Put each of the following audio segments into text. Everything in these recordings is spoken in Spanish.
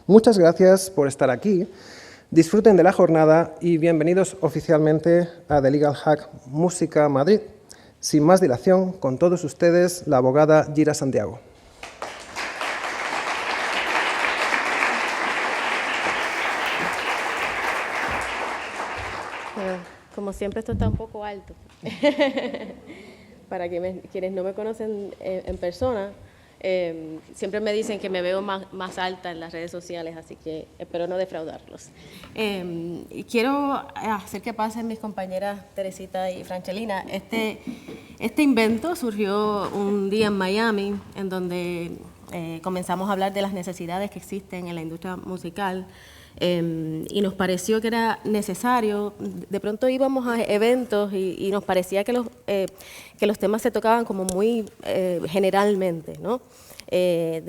Muchas gracias por estar aquí, disfruten de la jornada y bienvenidos oficialmente a The Legal Hack Música Madrid. Sin más dilación, con todos ustedes, la abogada Gira Santiago. Como siempre, esto está un poco alto. Para quienes no me conocen en persona, siempre me dicen que me veo más alta en las redes sociales, así que espero no defraudarlos. Quiero hacer que pasen mis compañeras Teresita y Franchelina. Este invento surgió un día en Miami, en donde comenzamos a hablar de las necesidades que existen en la industria musical. Y nos pareció que era necesario. De pronto íbamos a eventos y nos parecía que los temas se tocaban como muy generalmente, ¿no?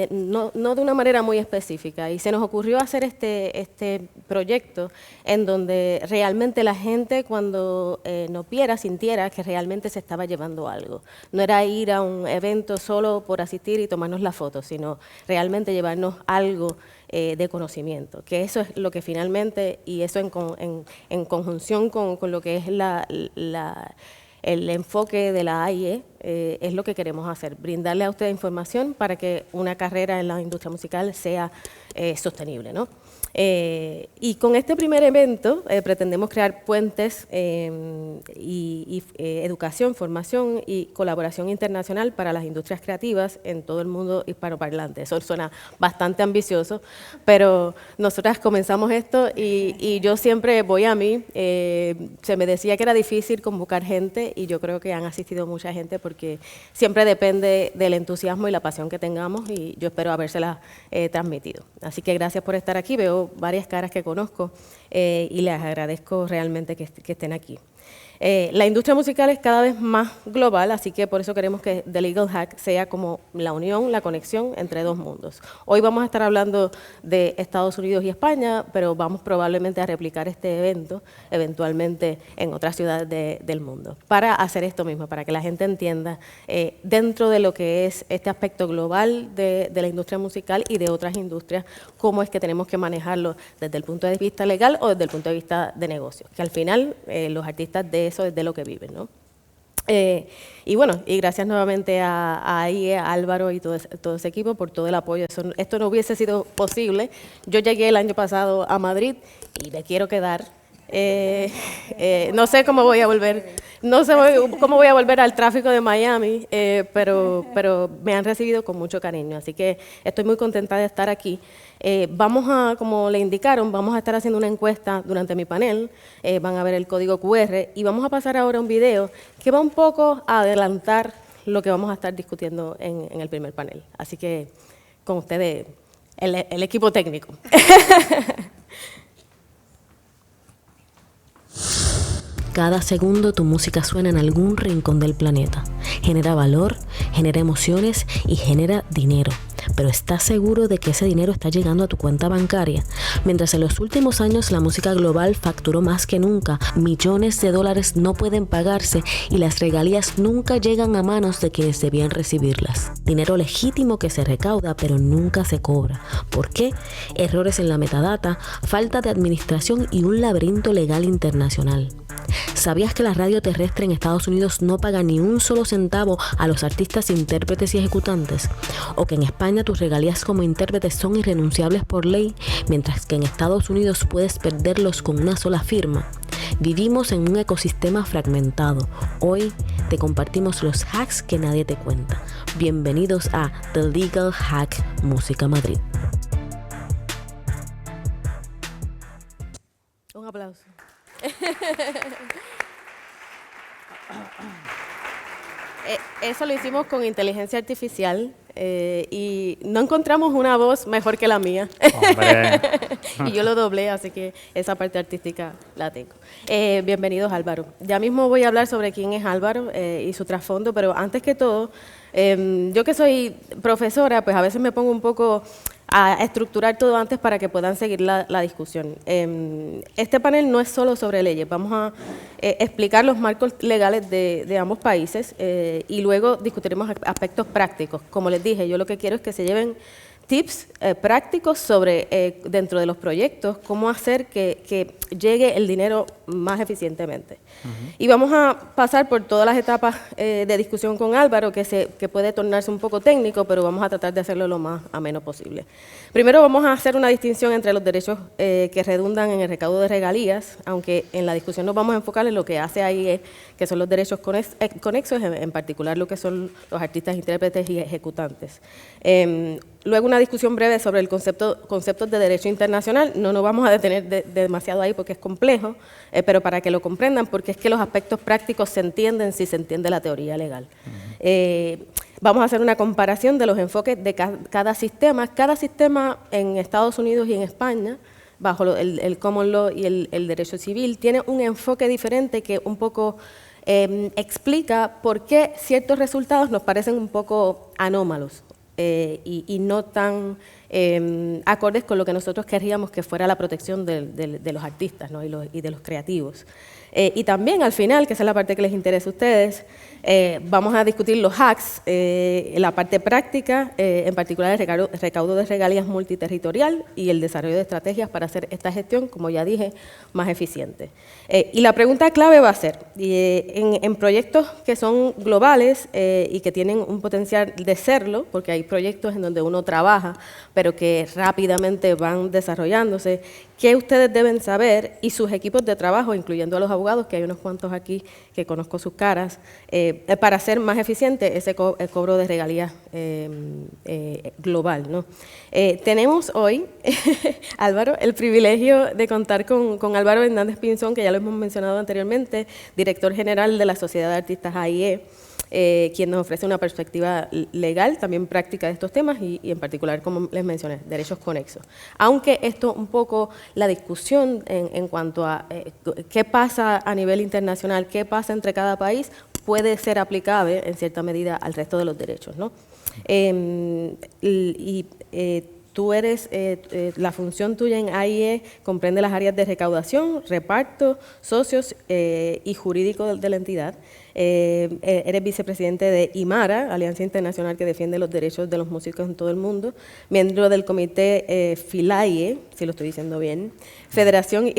No de una manera muy específica, y se nos ocurrió hacer este proyecto en donde realmente la gente, cuando nos viera, sintiera que realmente se estaba llevando algo. No era ir a un evento solo por asistir y tomarnos la foto, sino realmente llevarnos algo de conocimiento, que eso es lo que finalmente, y eso en conjunción con lo que es el enfoque de la AIE, es lo que queremos hacer, brindarle a ustedes información para que una carrera en la industria musical sea sostenible, ¿no? Y con este primer evento pretendemos crear puentes y educación, formación y colaboración internacional para las industrias creativas en todo el mundo hispanoparlante. Eso suena bastante ambicioso, pero nosotras comenzamos esto y yo siempre voy a mí. Se me decía que era difícil convocar gente y yo creo que han asistido mucha gente porque siempre depende del entusiasmo y la pasión que tengamos, y yo espero habérselas transmitido. Así que gracias por estar aquí. Veo varias caras que conozco y les agradezco realmente que estén aquí. La industria musical es cada vez más global, así que por eso queremos que The Legal Hack sea como la unión, la conexión entre dos mundos. Hoy vamos a estar hablando de Estados Unidos y España, pero vamos probablemente a replicar este evento eventualmente en otras ciudades del mundo, para hacer esto mismo, para que la gente entienda dentro de lo que es este aspecto global de la industria musical y de otras industrias, cómo es que tenemos que manejarlo desde el punto de vista legal o desde el punto de vista de negocios, que al final los artistas de eso es de lo que viven, ¿no? Y bueno, y gracias nuevamente a AIE, a Álvaro y todo ese equipo por todo el apoyo. Esto no hubiese sido posible. Yo llegué el año pasado a Madrid y me quiero quedar. No sé cómo voy a volver, no sé cómo voy a volver al tráfico de Miami, pero me han recibido con mucho cariño, así que estoy muy contenta de estar aquí. Como le indicaron, vamos a estar haciendo una encuesta durante mi panel, van a ver el código QR y vamos a pasar ahora un video que va un poco a adelantar lo que vamos a estar discutiendo en el primer panel. Así que con ustedes, el equipo técnico. Cada segundo tu música suena en algún rincón del planeta. Genera valor, genera emociones y genera dinero. Pero ¿estás seguro de que ese dinero está llegando a tu cuenta bancaria? Mientras en los últimos años la música global facturó más que nunca, millones de dólares no pueden pagarse y las regalías nunca llegan a manos de quienes debían recibirlas. Dinero legítimo que se recauda pero nunca se cobra. ¿Por qué? Errores en la metadata, falta de administración y un laberinto legal internacional. ¿Sabías que la radio terrestre en Estados Unidos no paga ni un solo centavo a los artistas, intérpretes y ejecutantes? ¿O que en España tus regalías como intérpretes son irrenunciables por ley, mientras que en Estados Unidos puedes perderlos con una sola firma? Vivimos en un ecosistema fragmentado. Hoy te compartimos los hacks que nadie te cuenta. Bienvenidos a The Legal Hack Música Madrid. Un aplauso. Eso lo hicimos con inteligencia artificial y no encontramos una voz mejor que la mía. Y yo lo doblé, así que esa parte artística la tengo. Bienvenidos, Álvaro. Ya mismo voy a hablar sobre quién es Álvaro y su trasfondo, pero antes que todo, yo que soy profesora, pues a veces me pongo un poco a estructurar todo antes para que puedan seguir la discusión. Este panel no es solo sobre leyes, vamos a explicar los marcos legales de ambos países y luego discutiremos aspectos prácticos. Como les dije, yo lo que quiero es que se lleven tips prácticos sobre, dentro de los proyectos, cómo hacer que llegue el dinero más eficientemente. Y vamos a pasar por todas las etapas de discusión con Álvaro, que puede tornarse un poco técnico, pero vamos a tratar de hacerlo lo más ameno posible. Primero vamos a hacer una distinción entre los derechos que redundan en el recaudo de regalías, aunque en la discusión nos vamos a enfocar en lo que hace AIE, que son los derechos conexos, en particular lo que son los artistas, intérpretes y ejecutantes. Luego una discusión breve sobre el conceptos de derecho internacional. No nos vamos a detener demasiado ahí porque es complejo, pero para que lo comprendan, porque es que los aspectos prácticos se entienden si se entiende la teoría legal. Vamos a hacer una comparación de los enfoques de cada sistema. Cada sistema en Estados Unidos y en España, bajo el common law y el derecho civil, tiene un enfoque diferente que un poco explica por qué ciertos resultados nos parecen un poco anómalos. Y no tan acordes con lo que nosotros querríamos que fuera la protección de los artistas, ¿no? y de los creativos. Y también al final, que esa es la parte que les interesa a ustedes, vamos a discutir los hacks, la parte práctica, en particular el recaudo de regalías multiterritorial y el desarrollo de estrategias para hacer esta gestión, como ya dije, más eficiente. Y la pregunta clave va a ser, en proyectos que son globales y que tienen un potencial de serlo, porque hay proyectos en donde uno trabaja, pero que rápidamente van desarrollándose, ¿qué ustedes deben saber y sus equipos de trabajo, incluyendo a los abogados, que hay unos cuantos aquí que conozco sus caras, para hacer más eficiente ese cobro de regalías global, ¿no? Tenemos hoy, Álvaro, el privilegio de contar con Álvaro Hernández Pinzón, que ya lo hemos mencionado anteriormente, director general de la Sociedad de Artistas AIE, quien nos ofrece una perspectiva legal, también práctica de estos temas y en particular, como les mencioné, derechos conexos. Aunque esto un poco, la discusión en cuanto a qué pasa a nivel internacional, qué pasa entre cada país, puede ser aplicable en cierta medida al resto de los derechos, ¿no? Tú eres, la función tuya en AIE comprende las áreas de recaudación, reparto, socios y jurídico de la entidad. Eres vicepresidente de IMARA, Alianza Internacional que defiende los derechos de los músicos en todo el mundo, miembro del comité FILAIE, si lo estoy diciendo bien, Federación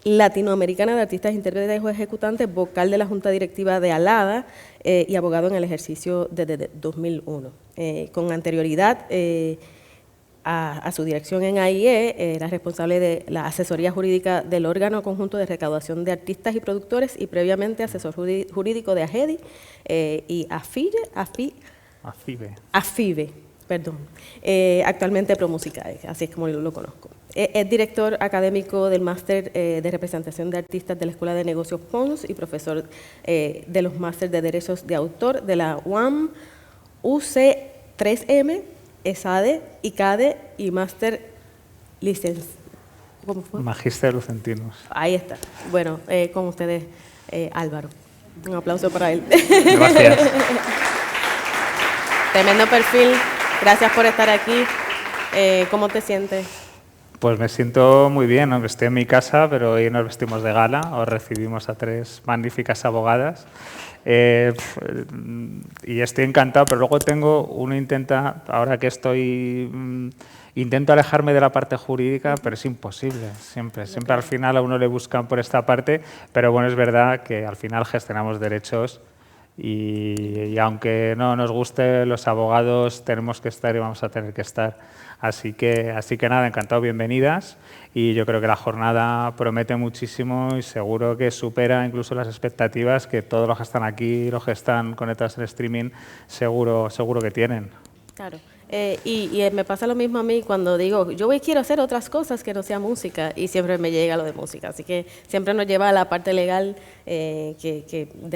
Latinoamericana de Artistas, Intérpretes o Ejecutantes, vocal de la Junta Directiva de ALADA y abogado en el ejercicio desde 2001. Con anterioridad a su dirección en AIE, era responsable de la asesoría jurídica del órgano conjunto de recaudación de artistas y productores y previamente asesor jurídico de AGEDI y AFIBE, perdón. Actualmente ProMusicae, así es como lo conozco. Es director académico del Máster de Representación de Artistas de la Escuela de Negocios Pons y profesor de los Máster de Derechos de Autor de la UAM, UC3M, ESADE, ICADE y Máster ¿Cómo fue? Magíster Lucentinus. Ahí está. Bueno, con ustedes, Álvaro. Un aplauso para él. Gracias. Tremendo perfil. Gracias por estar aquí. ¿Cómo te sientes? Pues me siento muy bien, aunque estoy en mi casa, pero hoy nos vestimos de gala. Os recibimos a 3 magníficas abogadas. Y estoy encantado, pero luego uno intenta, ahora que intento alejarme de la parte jurídica, pero es imposible, siempre al final a uno le buscan por esta parte, pero bueno, es verdad que al final gestionamos derechos y aunque no nos guste, los abogados tenemos que estar y vamos a tener que estar. Así que nada, encantado, bienvenidas, y yo creo que la jornada promete muchísimo y seguro que supera incluso las expectativas que todos los que están aquí, los que están conectados en streaming, seguro que tienen. Claro. Y me pasa lo mismo a mí cuando digo, yo quiero hacer otras cosas que no sea música, y siempre me llega lo de música. Así que siempre nos lleva a la parte legal de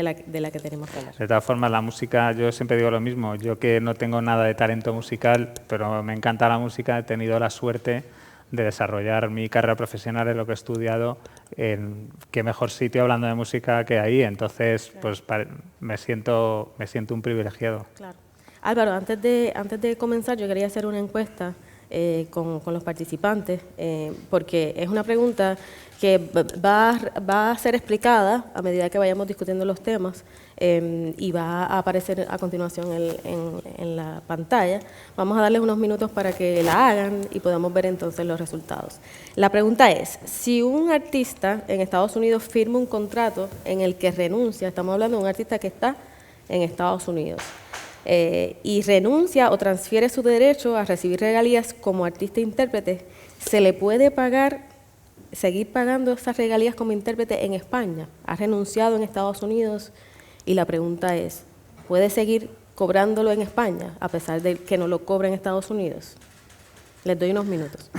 la que tenemos que hablar. De todas formas, la música, yo siempre digo lo mismo. Yo que no tengo nada de talento musical, pero me encanta la música, he tenido la suerte de desarrollar mi carrera profesional en lo que he estudiado, en qué mejor sitio hablando de música que ahí. Entonces, claro, pues me siento un privilegiado. Claro. Álvaro, antes de comenzar, yo quería hacer una encuesta con los participantes, porque es una pregunta que va a ser explicada a medida que vayamos discutiendo los temas y va a aparecer a continuación en la pantalla. Vamos a darles unos minutos para que la hagan y podamos ver entonces los resultados. La pregunta es, si un artista en Estados Unidos firma un contrato en el que renuncia, estamos hablando de un artista que está en Estados Unidos, y renuncia o transfiere su derecho a recibir regalías como artista e intérprete, ¿se le puede seguir pagando esas regalías como intérprete en España? Ha renunciado en Estados Unidos y la pregunta es, ¿puede seguir cobrándolo en España a pesar de que no lo cobra en Estados Unidos? Les doy unos minutos.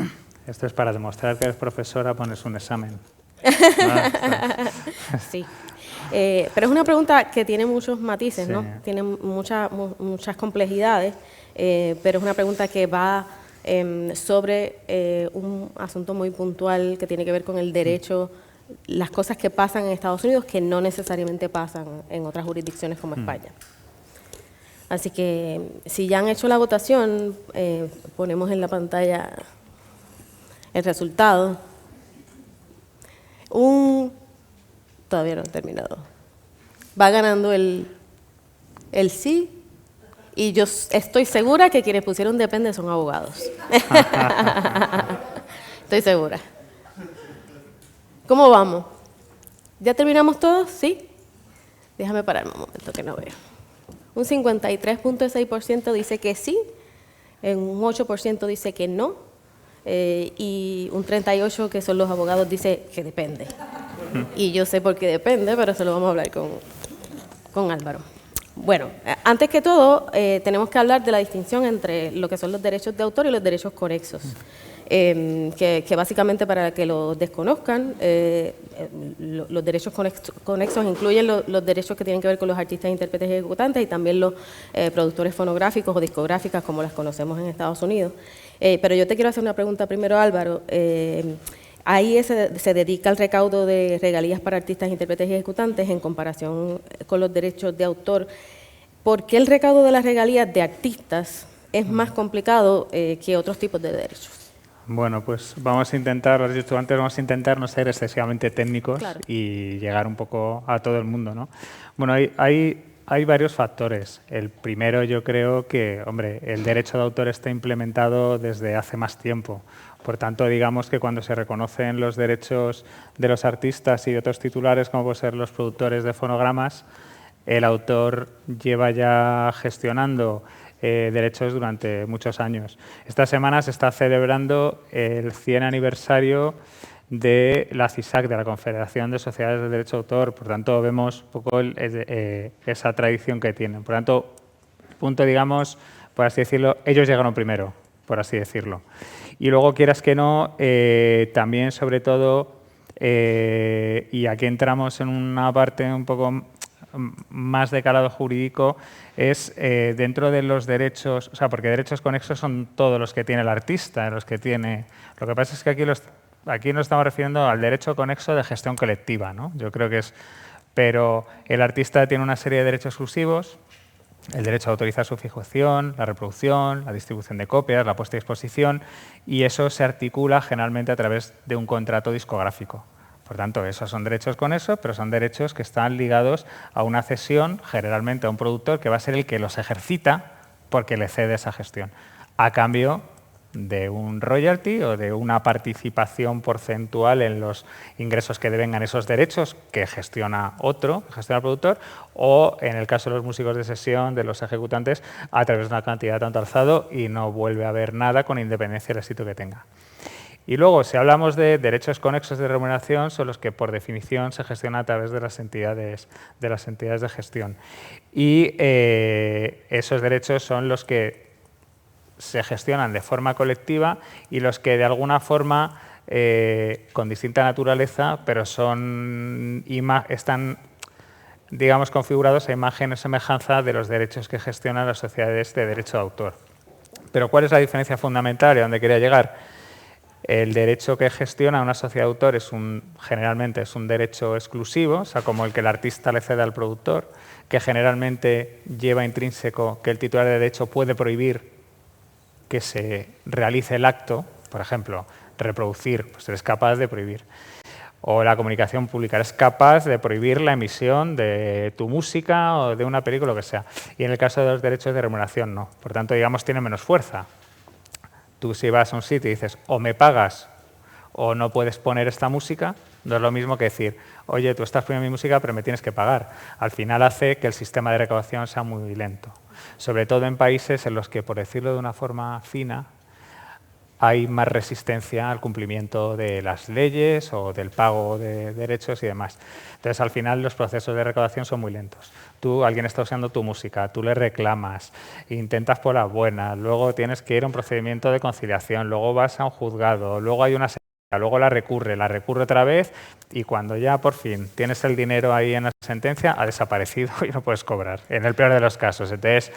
Esto es para demostrar que eres profesora, pones un examen. Sí. Pero es una pregunta que tiene muchos matices, ¿no? Sí. Tiene muchas complejidades, pero es una pregunta que va sobre un asunto muy puntual que tiene que ver con el derecho, las cosas que pasan en Estados Unidos que no necesariamente pasan en otras jurisdicciones como España. Así que si ya han hecho la votación, ponemos en la pantalla el resultado. Todavía no he terminado. Va ganando el sí, y yo estoy segura que quienes pusieron depende son abogados. Estoy segura. ¿Cómo vamos? ¿Ya terminamos todos? ¿Sí? Déjame pararme un momento que no veo. Un 53.6% dice que sí, un 8% dice que no, y un 38%, que son los abogados, dice que depende. Y yo sé por qué depende, pero se lo vamos a hablar con Álvaro. Bueno, antes que todo, tenemos que hablar de la distinción entre lo que son los derechos de autor y los derechos conexos. Que básicamente, para que lo desconozcan, los derechos conexos incluyen los derechos que tienen que ver con los artistas, intérpretes y ejecutantes, y también los productores fonográficos o discográficas, como las conocemos en Estados Unidos. Pero yo te quiero hacer una pregunta primero, Álvaro. Ahí se dedica al recaudo de regalías para artistas, intérpretes y ejecutantes en comparación con los derechos de autor. ¿Por qué el recaudo de las regalías de artistas es más complicado que otros tipos de derechos? Bueno, pues vamos a intentar, lo has dicho antes, vamos a intentar no ser excesivamente técnicos, claro, y llegar un poco a todo el mundo, ¿no? Bueno, hay varios factores. El primero, yo creo que, hombre, el derecho de autor está implementado desde hace más tiempo. Por tanto, digamos que cuando se reconocen los derechos de los artistas y de otros titulares, como pueden ser los productores de fonogramas, el autor lleva ya gestionando derechos durante muchos años. Esta semana se está celebrando el 100 aniversario de la CISAC, de la Confederación de Sociedades de Derecho de Autor. Por tanto, vemos un poco esa tradición que tienen. Por tanto, punto, digamos, por así decirlo, ellos llegaron primero, por así decirlo. Y luego, quieras que no, también, sobre todo, y aquí entramos en una parte un poco más de calado jurídico, es dentro de los derechos, o sea, porque derechos conexos son todos los que tiene el artista, los que tiene. Lo que pasa es que aquí nos estamos refiriendo al derecho conexo de gestión colectiva, ¿no? Yo creo que es. Pero el artista tiene una serie de derechos exclusivos: el derecho a autorizar su fijación, la reproducción, la distribución de copias, la puesta a disposición, y eso se articula generalmente a través de un contrato discográfico. Por tanto, esos son derechos conexos, pero son derechos que están ligados a una cesión, generalmente a un productor que va a ser el que los ejercita porque le cede esa gestión, a cambio de un royalty o de una participación porcentual en los ingresos que devengan esos derechos que gestiona otro, que gestiona el productor, o en el caso de los músicos de sesión, de los ejecutantes, a través de una cantidad tanto alzado, y no vuelve a haber nada con independencia del éxito que tenga. Y luego, si hablamos de derechos conexos de remuneración, son los que por definición se gestionan a través de las entidades de gestión. Y esos derechos son los que se gestionan de forma colectiva y los que de alguna forma, con distinta naturaleza, pero están, digamos, configurados a imagen o semejanza de los derechos que gestionan las sociedades de derecho de autor. Pero ¿cuál es la diferencia fundamental y a dónde quería llegar? El derecho que gestiona una sociedad de autor generalmente es un derecho exclusivo, o sea, como el que el artista le cede al productor, que generalmente lleva intrínseco que el titular de derecho puede prohibir que se realice el acto, por ejemplo, reproducir, pues eres capaz de prohibir. O la comunicación pública, eres capaz de prohibir la emisión de tu música o de una película, lo que sea. Y en el caso de los derechos de remuneración, no. Por tanto, digamos, tiene menos fuerza. Tú si vas a un sitio y dices, o me pagas o no puedes poner esta música, no es lo mismo que decir, oye, tú estás poniendo mi música, pero me tienes que pagar. Al final hace que el sistema de recaudación sea muy lento. Sobre todo en países en los que, por decirlo de una forma fina, hay más resistencia al cumplimiento de las leyes o del pago de derechos y demás. Entonces, al final, los procesos de recaudación son muy lentos. Alguien está usando tu música, tú le reclamas, intentas por la buena, luego tienes que ir a un procedimiento de conciliación, luego vas a un juzgado, luego hay una sentencia, luego la recurre otra vez y cuando ya por fin tienes el dinero ahí en la sentencia, ha desaparecido y no puedes cobrar, en el peor de los casos. Entonces,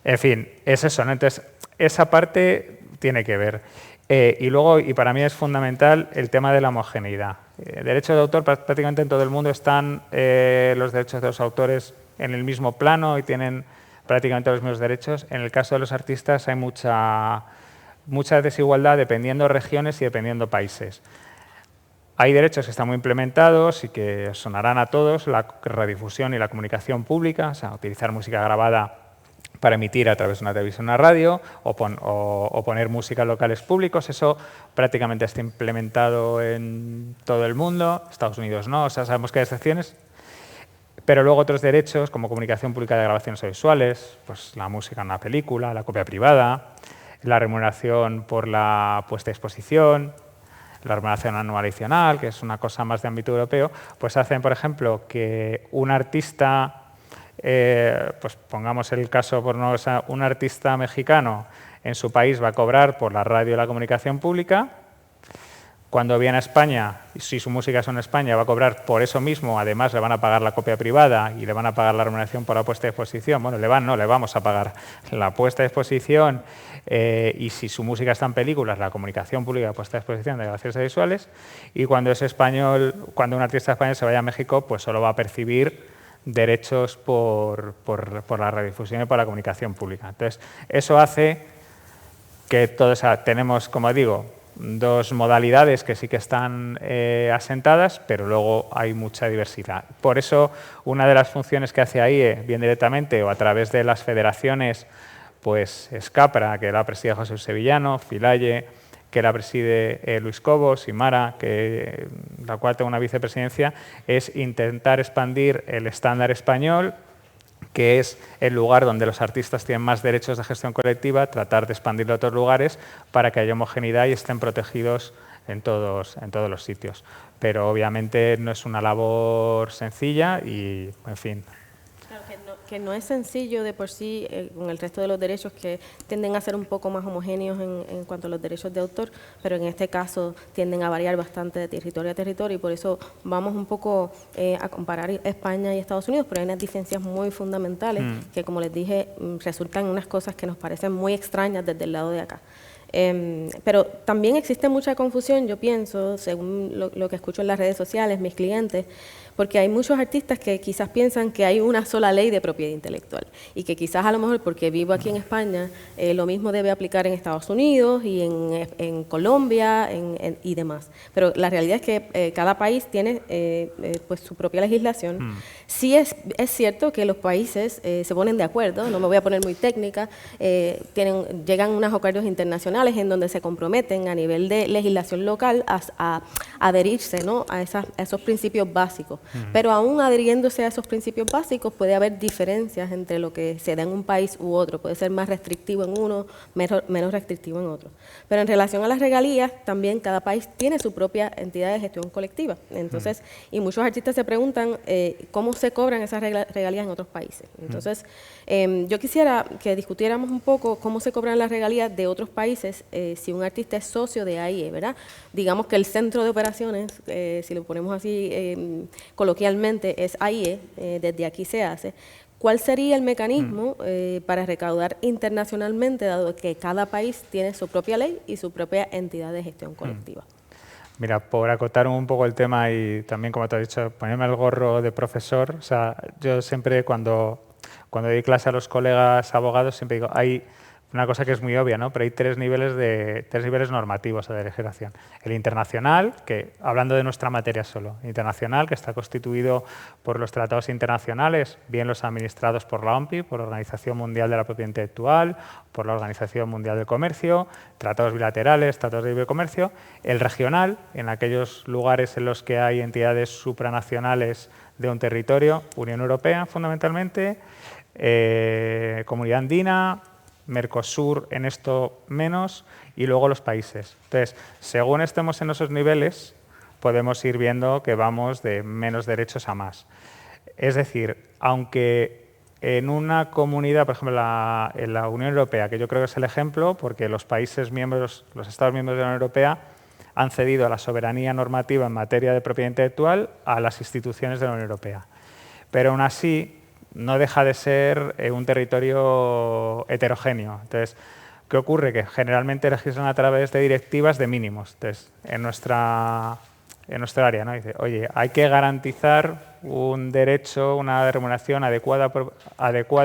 en fin, es eso, ¿no? Entonces, esa parte tiene que ver. Y luego, y para mí es fundamental, el tema de la homogeneidad. Derechos de autor, prácticamente en todo el mundo están los derechos de los autores en el mismo plano y tienen prácticamente los mismos derechos. En el caso de los artistas hay mucha desigualdad dependiendo de regiones y dependiendo de países. Hay derechos que están muy implementados y que sonarán a todos, la radiodifusión y la comunicación pública, o sea, utilizar música grabada para emitir a través de una televisión o una radio, o poner música en locales públicos. Eso prácticamente está implementado en todo el mundo. Estados Unidos no, o sea, sabemos que hay excepciones. Pero luego otros derechos, como comunicación pública de grabaciones audiovisuales, pues la música en una película, la copia privada, la remuneración por la puesta a exposición, la remuneración anual adicional, que es una cosa más de ámbito europeo, pues hacen, por ejemplo, que un artista... pues pongamos el caso, un artista mexicano en su país va a cobrar por la radio y la comunicación pública. Cuando viene a España, si su música es en España, va a cobrar por eso mismo. Además, le van a pagar la copia privada y le van a pagar la remuneración por la puesta de exposición. Bueno, le vamos a pagar la puesta de exposición y si su música está en películas, la comunicación pública, puesta de exposición de grabaciones audiovisuales. Y cuando es español, cuando un artista español se vaya a México, pues solo va a percibir derechos por la radiodifusión y por la comunicación pública. Entonces, eso hace que tenemos, como digo, dos modalidades que sí que están asentadas, pero luego hay mucha diversidad. Por eso, una de las funciones que hace AIE, bien directamente o a través de las federaciones, pues SCAPRA, que la preside José Sevillano, FILAIE, que la preside Luis Cobos, y Mara, la cual tengo una vicepresidencia, es intentar expandir el estándar español, que es el lugar donde los artistas tienen más derechos de gestión colectiva, tratar de expandirlo a otros lugares para que haya homogeneidad y estén protegidos en todos los sitios. Pero obviamente no es una labor sencilla y, en fin. Claro, que no es sencillo de por sí con el resto de los derechos que tienden a ser un poco más homogéneos en cuanto a los derechos de autor, pero en este caso tienden a variar bastante de territorio a territorio y por eso vamos un poco a comparar España y Estados Unidos, pero hay unas diferencias muy fundamentales que, como les dije, resultan unas cosas que nos parecen muy extrañas desde el lado de acá. Pero también existe mucha confusión, yo pienso, según lo que escucho en las redes sociales, mis clientes, porque hay muchos artistas que quizás piensan que hay una sola ley de propiedad intelectual y que quizás a lo mejor porque vivo aquí en España lo mismo debe aplicar en Estados Unidos y en Colombia y demás. Pero la realidad es que cada país tiene pues su propia legislación. Sí es cierto que los países se ponen de acuerdo, no me voy a poner muy técnica, llegan a unos acuerdos internacionales en donde se comprometen a nivel de legislación local a adherirse, ¿no?, a esos principios básicos. Pero aún adhiriéndose a esos principios básicos puede haber diferencias entre lo que se da en un país u otro. Puede ser más restrictivo en uno, menos restrictivo en otro. Pero en relación a las regalías, también cada país tiene su propia entidad de gestión colectiva. Entonces, y muchos artistas se preguntan cómo se cobran esas regalías en otros países. Entonces, yo quisiera que discutiéramos un poco cómo se cobran las regalías de otros países si un artista es socio de AIE, ¿verdad? Digamos que el centro de operaciones, si lo ponemos así coloquialmente, es AIE, desde aquí se hace. ¿Cuál sería el mecanismo para recaudar internacionalmente, dado que cada país tiene su propia ley y su propia entidad de gestión colectiva? Mira, por acotar un poco el tema y también, como te he dicho, ponerme el gorro de profesor, o sea, yo siempre cuando doy clase a los colegas abogados, siempre digo, hay una cosa que es muy obvia, ¿no? Pero hay tres niveles normativos de legislación. El internacional, que hablando de nuestra materia solo, internacional, que está constituido por los tratados internacionales, bien los administrados por la OMPI, por la Organización Mundial de la Propiedad Intelectual, por la Organización Mundial del Comercio, tratados bilaterales, tratados de libre comercio. El regional, en aquellos lugares en los que hay entidades supranacionales de un territorio, Unión Europea fundamentalmente, Comunidad Andina, Mercosur en esto menos, y luego los países. Entonces, según estemos en esos niveles, podemos ir viendo que vamos de menos derechos a más. Es decir, aunque en una comunidad, por ejemplo, en la Unión Europea, que yo creo que es el ejemplo, porque los países miembros, los Estados miembros de la Unión Europea han cedido la soberanía normativa en materia de propiedad intelectual a las instituciones de la Unión Europea. Pero aún así, no deja de ser un territorio heterogéneo. Entonces, ¿qué ocurre? Que generalmente legislan a través de directivas de mínimos. Entonces, en nuestra área, ¿no? Dice, oye, hay que garantizar un derecho, una remuneración adecuada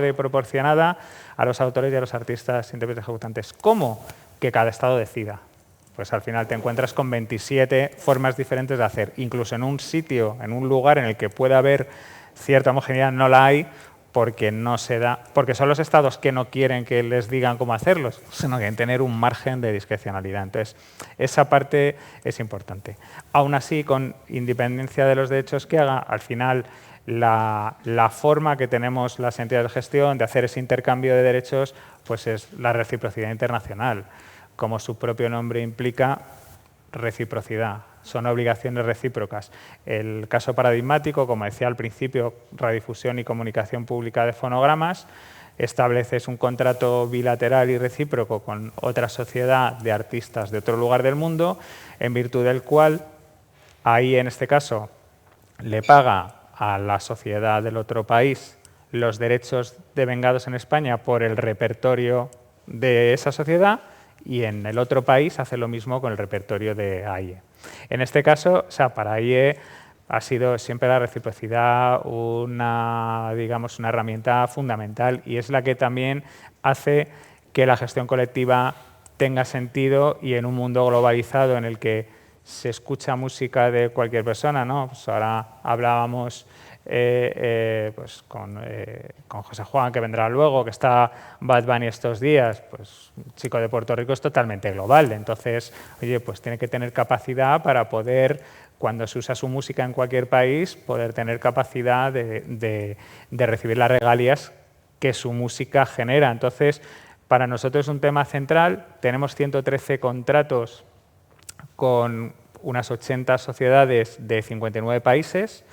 y proporcionada a los autores y a los artistas, intérpretes, ejecutantes. ¿Cómo? Que cada Estado decida. Pues al final te encuentras con 27 formas diferentes de hacer. Incluso en un sitio, en un lugar en el que pueda haber cierta homogeneidad, no la hay porque no se da, porque son los estados que no quieren que les digan cómo hacerlos, sino que quieren tener un margen de discrecionalidad. Entonces, esa parte es importante. Aún así, con independencia de los derechos que haga, al final la forma que tenemos las entidades de gestión de hacer ese intercambio de derechos, pues es la reciprocidad internacional. Como su propio nombre implica, reciprocidad. Son obligaciones recíprocas. El caso paradigmático, como decía al principio, radiodifusión y comunicación pública de fonogramas, estableces un contrato bilateral y recíproco con otra sociedad de artistas de otro lugar del mundo, en virtud del cual, ahí en este caso, le paga a la sociedad del otro país los derechos devengados en España por el repertorio de esa sociedad, y en el otro país hace lo mismo con el repertorio de AIE. En este caso, o sea, para AIE ha sido siempre la reciprocidad digamos, una herramienta fundamental, y es la que también hace que la gestión colectiva tenga sentido, y en un mundo globalizado en el que se escucha música de cualquier persona, ¿no? Pues ahora hablábamos pues con José Juan, que vendrá luego, que está Bad Bunny estos días, pues un chico de Puerto Rico es totalmente global. Entonces, oye, pues tiene que tener capacidad para poder, cuando se usa su música en cualquier país, poder tener capacidad de recibir las regalías que su música genera. Entonces, para nosotros es un tema central. Tenemos 113 contratos con unas 80 sociedades de 59 países,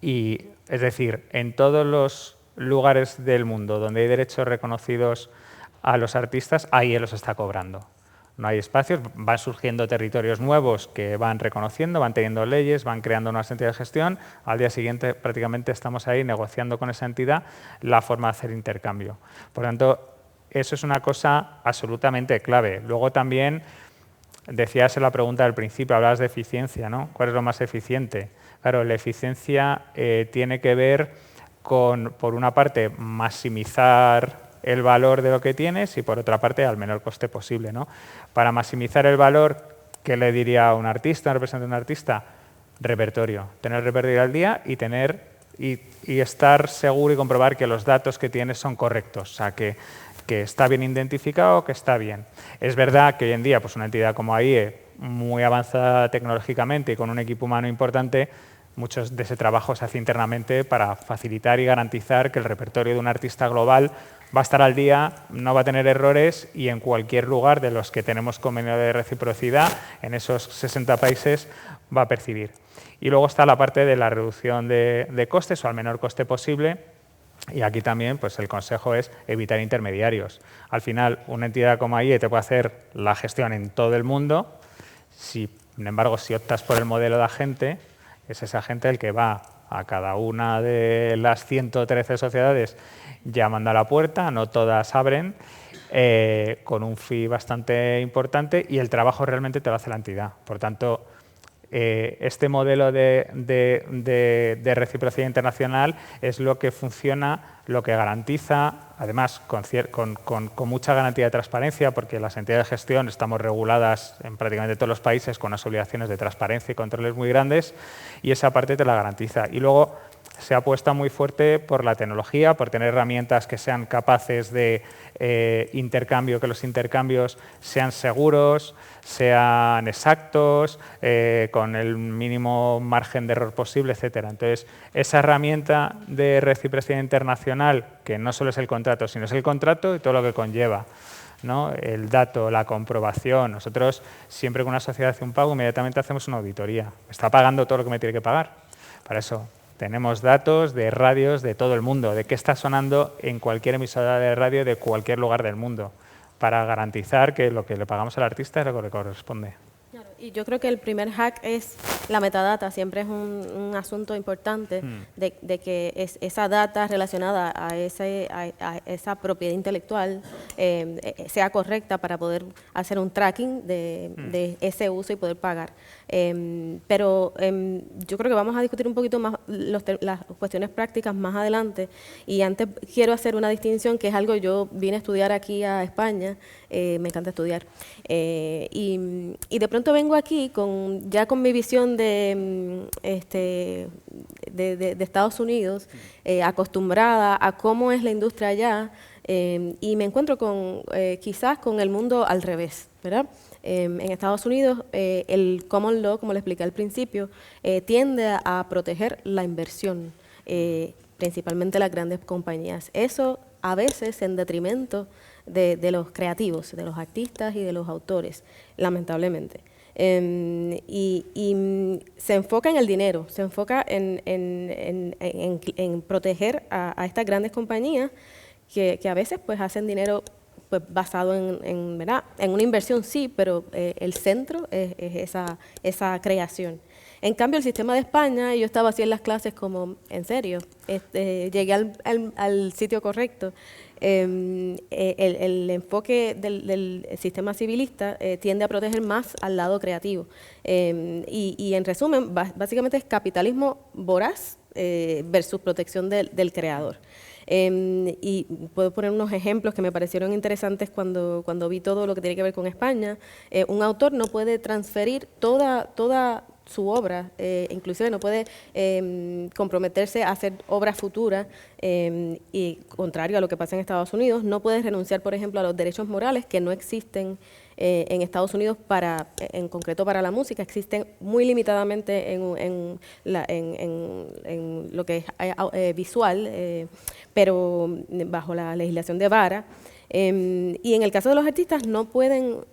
y es decir, en todos los lugares del mundo donde hay derechos reconocidos a los artistas, ahí él los está cobrando. No hay espacios, van surgiendo territorios nuevos que van reconociendo, van teniendo leyes, van creando nuevas entidades de gestión. Al día siguiente prácticamente estamos ahí negociando con esa entidad la forma de hacer intercambio. Por tanto, eso es una cosa absolutamente clave. Luego también, decías en la pregunta del principio, hablabas de eficiencia, ¿no? ¿Cuál es lo más eficiente? Claro, la eficiencia tiene que ver con, por una parte, maximizar el valor de lo que tienes, y por otra parte, al menor coste posible, ¿no? Para maximizar el valor, ¿qué le diría a un artista, un representante de un artista? Repertorio. Tener repertorio al día y estar seguro y comprobar que los datos que tienes son correctos, o sea, que está bien identificado, que está bien. Es verdad que hoy en día, pues una entidad como AIE, muy avanzada tecnológicamente y con un equipo humano importante, muchos de ese trabajo se hace internamente para facilitar y garantizar que el repertorio de un artista global va a estar al día, no va a tener errores, y en cualquier lugar de los que tenemos convenio de reciprocidad, en esos 60 países, va a percibir. Y luego está la parte de la reducción de costes, o al menor coste posible, y aquí también pues el consejo es evitar intermediarios. Al final, una entidad como AIE te puede hacer la gestión en todo el mundo. Sin embargo, si optas por el modelo de agente, es ese agente el que va a cada una de las 113 sociedades llamando a la puerta, no todas abren, con un fee bastante importante, y el trabajo realmente te lo hace la entidad. Por tanto, Este modelo de reciprocidad internacional es lo que funciona, lo que garantiza, además con mucha garantía de transparencia, porque las entidades de gestión estamos reguladas en prácticamente todos los países con unas obligaciones de transparencia y controles muy grandes, y esa parte te la garantiza. Y luego se apuesta muy fuerte por la tecnología, por tener herramientas que sean capaces de intercambio, que los intercambios sean seguros, sean exactos, con el mínimo margen de error posible, etcétera. Entonces, esa herramienta de reciprocidad internacional, que no solo es el contrato, sino es el contrato y todo lo que conlleva, ¿no? El dato, la comprobación. Nosotros, siempre que una sociedad hace un pago, inmediatamente hacemos una auditoría. ¿Está pagando todo lo que me tiene que pagar? Para eso tenemos datos de radios de todo el mundo, de qué está sonando en cualquier emisora de radio de cualquier lugar del mundo, para garantizar que lo que le pagamos al artista es lo que le corresponde. Claro, y yo creo que el primer hack es la metadata, siempre es un asunto importante de que esa data relacionada a esa propiedad intelectual sea correcta para poder hacer un tracking de ese uso y poder pagar. Pero yo creo que vamos a discutir un poquito más las cuestiones prácticas más adelante, y antes quiero hacer una distinción que es algo yo vine a estudiar aquí a España, me encanta estudiar, y de pronto vengo aquí ya con mi visión de Estados Unidos, acostumbrada a cómo es la industria allá, y me encuentro quizás con el mundo al revés, ¿verdad? En Estados Unidos, el common law, como le expliqué al principio, tiende a proteger la inversión, principalmente las grandes compañías. Eso a veces en detrimento de los creativos, de los artistas y de los autores, lamentablemente. Y se enfoca en el dinero, se enfoca en proteger a estas grandes compañías que a veces pues hacen dinero pues basado ¿verdad? En una inversión, sí, pero el centro es esa creación. En cambio, el sistema de España, yo estaba así en las clases como, en serio, llegué al sitio correcto. El enfoque del sistema civilista tiende a proteger más al lado creativo. Y en resumen, básicamente es capitalismo voraz versus protección del creador. Y puedo poner unos ejemplos que me parecieron interesantes cuando vi todo lo que tiene que ver con España. Un autor no puede transferir toda su obra, inclusive no puede comprometerse a hacer obra futura, y contrario a lo que pasa en Estados Unidos, no puede renunciar, por ejemplo, a los derechos morales que no existen en Estados Unidos en concreto para la música, existen muy limitadamente en lo que es visual, pero bajo la legislación de vara. Y en el caso de los artistas no pueden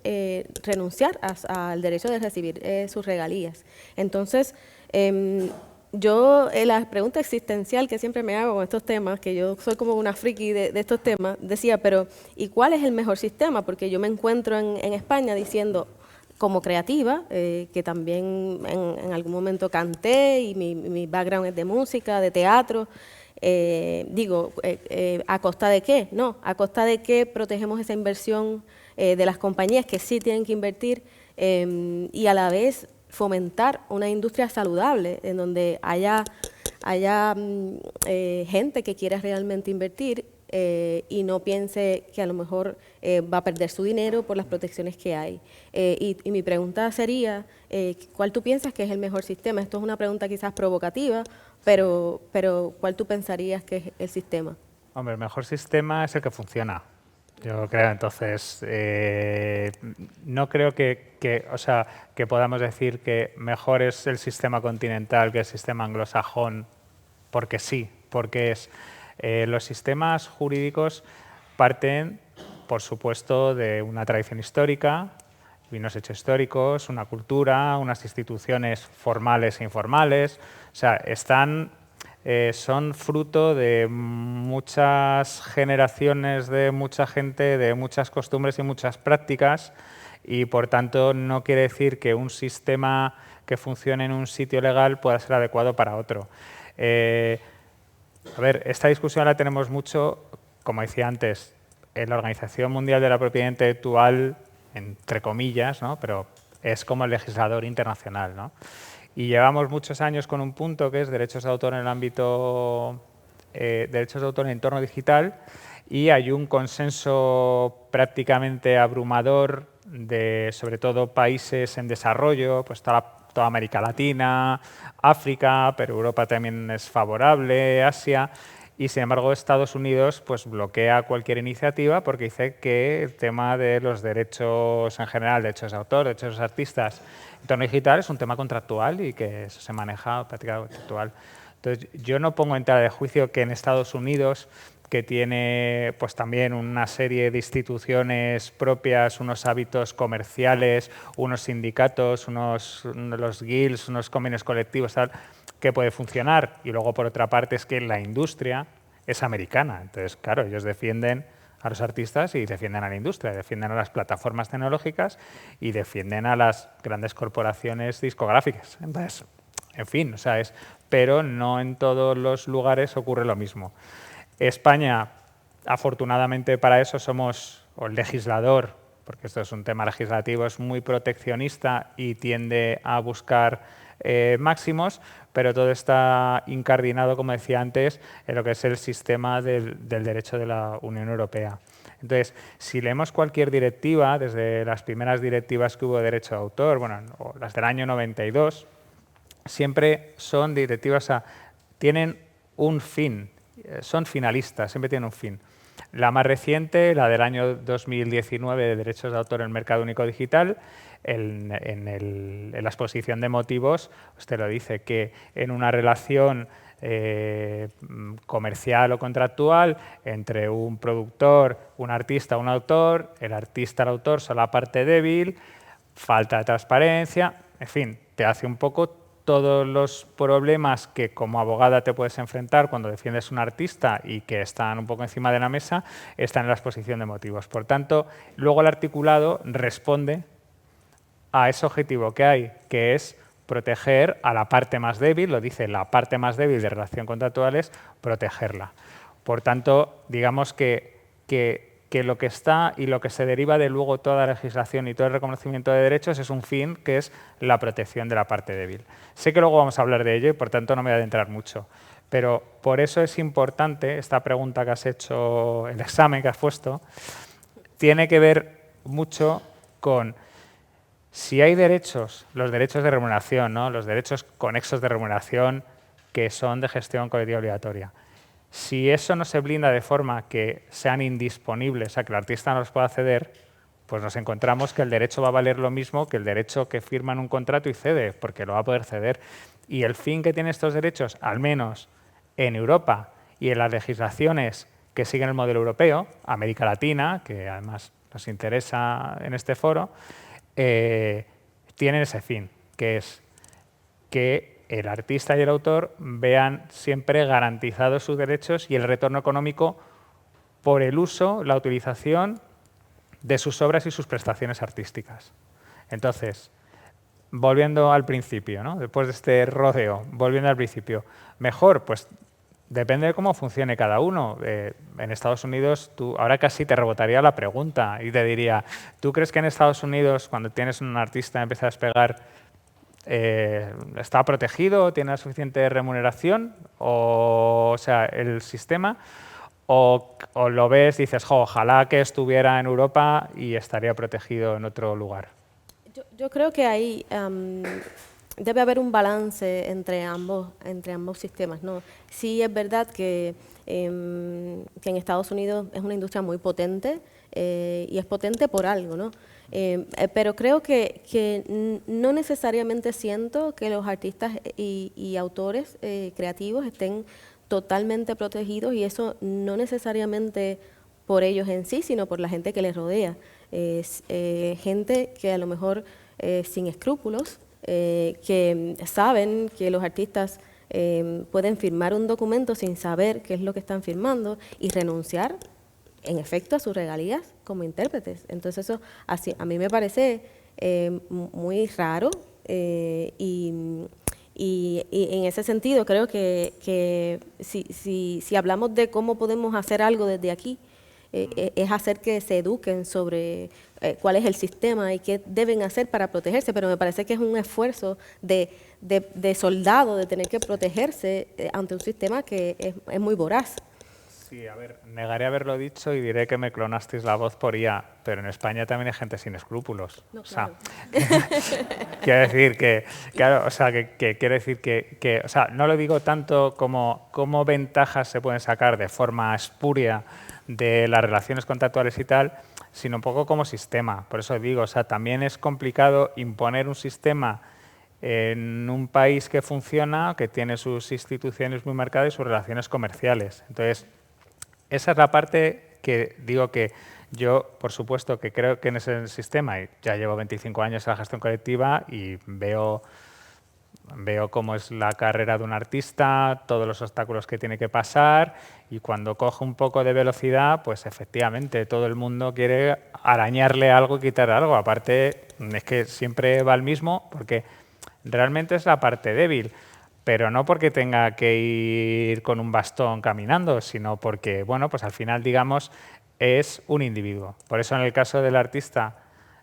renunciar al derecho de recibir sus regalías. Entonces, la pregunta existencial que siempre me hago con estos temas, que yo soy como una friki de estos temas, decía, pero ¿y cuál es el mejor sistema? Porque yo me encuentro en España diciendo, como creativa, que también en algún momento canté y mi background es de música, de teatro, ¿a costa de qué? No, ¿a costa de qué protegemos esa inversión de las compañías que sí tienen que invertir y a la vez fomentar una industria saludable en donde haya gente que quiera realmente invertir y no piense que a lo mejor va a perder su dinero por las protecciones que hay? Y mi pregunta sería, ¿cuál tú piensas que es el mejor sistema? Esto es una pregunta quizás provocativa, pero ¿cuál tú pensarías que es el sistema? Hombre, el mejor sistema es el que funciona. Yo creo, entonces, no creo que podamos decir que mejor es el sistema continental que el sistema anglosajón, porque sí, porque los sistemas jurídicos parten, por supuesto, de una tradición histórica, unos hechos históricos, una cultura, unas instituciones formales e informales. O sea, son fruto de muchas generaciones, de mucha gente, de muchas costumbres y muchas prácticas, y por tanto no quiere decir que un sistema que funcione en un sitio legal pueda ser adecuado para otro. A ver, esta discusión la tenemos mucho, como decía antes, en la Organización Mundial de la Propiedad Intelectual, entre comillas, ¿no? Pero es como el legislador internacional, ¿no? Y llevamos muchos años con un punto que es derechos de autor en el ámbito, derechos de autor en entorno digital, y hay un consenso prácticamente abrumador de, sobre todo, países en desarrollo, pues toda América Latina, África, pero Europa también es favorable, Asia, y sin embargo Estados Unidos pues bloquea cualquier iniciativa porque dice que el tema de los derechos en general, derechos de autor, derechos de los artistas en entorno digital es un tema contractual y que eso se maneja prácticamente contractual. Entonces yo no pongo en tela de juicio que en Estados Unidos, que tiene pues también una serie de instituciones propias, unos hábitos comerciales, unos sindicatos, los guilds, unos convenios colectivos, tal, que puede funcionar. Y luego, por otra parte, es que la industria es americana. Entonces, claro, ellos defienden a los artistas y defienden a la industria, defienden a las plataformas tecnológicas y defienden a las grandes corporaciones discográficas. Entonces, en fin, o sea, pero no en todos los lugares ocurre lo mismo. España, afortunadamente para eso somos, o el legislador, porque esto es un tema legislativo, es muy proteccionista y tiende a buscar máximos, pero todo está incardinado, como decía antes, en lo que es el sistema del derecho de la Unión Europea. Entonces, si leemos cualquier directiva, desde las primeras directivas que hubo de derecho de autor, bueno, o las del año 92, siempre son directivas, tienen un fin, son finalistas, siempre tienen un fin. La más reciente, la del año 2019 de derechos de autor en el mercado único digital, en la exposición de motivos, usted lo dice, que en una relación comercial o contractual entre un productor, un artista, un autor, el artista, el autor son la parte débil, falta de transparencia, en fin, te hace un poco todos los problemas que como abogada te puedes enfrentar cuando defiendes un artista y que están un poco encima de la mesa, están en la exposición de motivos. Por tanto, luego el articulado responde a ese objetivo que hay, que es proteger a la parte más débil, lo dice la parte más débil de relación contractual es protegerla. Por tanto, digamos que lo que está y lo que se deriva de luego toda la legislación y todo el reconocimiento de derechos es un fin que es la protección de la parte débil. Sé que luego vamos a hablar de ello y por tanto no me voy a adentrar mucho, pero por eso es importante esta pregunta que has hecho, el examen que has puesto, tiene que ver mucho con si hay derechos, los derechos de remuneración, ¿no? Los derechos conexos de remuneración que son de gestión colectiva obligatoria. Si eso no se blinda de forma que sean indisponibles, o sea, que el artista no los pueda ceder, pues nos encontramos que el derecho va a valer lo mismo que el derecho que firma en un contrato y cede, porque lo va a poder ceder. Y el fin que tienen estos derechos, al menos en Europa y en las legislaciones que siguen el modelo europeo, América Latina, que además nos interesa en este foro, tienen ese fin, que es que el artista y el autor vean siempre garantizados sus derechos y el retorno económico por el uso, la utilización de sus obras y sus prestaciones artísticas. Entonces, volviendo al principio, ¿no? Después de este rodeo, volviendo al principio, mejor, pues depende de cómo funcione cada uno. En Estados Unidos, ahora casi te rebotaría la pregunta y te diría, ¿tú crees que en Estados Unidos, cuando tienes un artista y empieza a despegar, está protegido, tiene la suficiente remuneración, o sea, el sistema, o lo ves y dices, ojalá que estuviera en Europa y estaría protegido en otro lugar? Yo creo que ahí debe haber un balance entre ambos sistemas, ¿no? Sí es verdad que en Estados Unidos es una industria muy potente y es potente por algo, ¿no? Pero creo que no necesariamente siento que los artistas y autores creativos estén totalmente protegidos, y eso no necesariamente por ellos en sí, sino por la gente que les rodea. Gente que a lo mejor sin escrúpulos, que saben que los artistas pueden firmar un documento sin saber qué es lo que están firmando y renunciar en efecto a sus regalías como intérpretes. Entonces eso así, a mí me parece muy raro y en ese sentido creo que si hablamos de cómo podemos hacer algo desde aquí, es hacer que se eduquen sobre cuál es el sistema y qué deben hacer para protegerse, pero me parece que es un esfuerzo de soldado, de tener que protegerse ante un sistema que es muy voraz. Sí, a ver, negaré haberlo dicho y diré que me clonasteis la voz por IA, pero en España también hay gente sin escrúpulos. No, o sea, claro. quiero decir que, claro, o sea, que quiero decir que, o sea, no lo digo tanto como cómo ventajas se pueden sacar de forma espuria de las relaciones contractuales y tal, sino un poco como sistema. Por eso digo, o sea, también es complicado imponer un sistema en un país que funciona, que tiene sus instituciones muy marcadas y sus relaciones comerciales. Entonces, esa es la parte que digo que yo, por supuesto, que creo que en ese sistema, y ya llevo 25 años en la gestión colectiva y veo cómo es la carrera de un artista, todos los obstáculos que tiene que pasar, y cuando coge un poco de velocidad, pues efectivamente todo el mundo quiere arañarle algo y quitarle algo. Aparte, es que siempre va al mismo, porque realmente es la parte débil, pero no porque tenga que ir con un bastón caminando, sino porque, bueno, pues al final, digamos, es un individuo. Por eso en el caso del artista,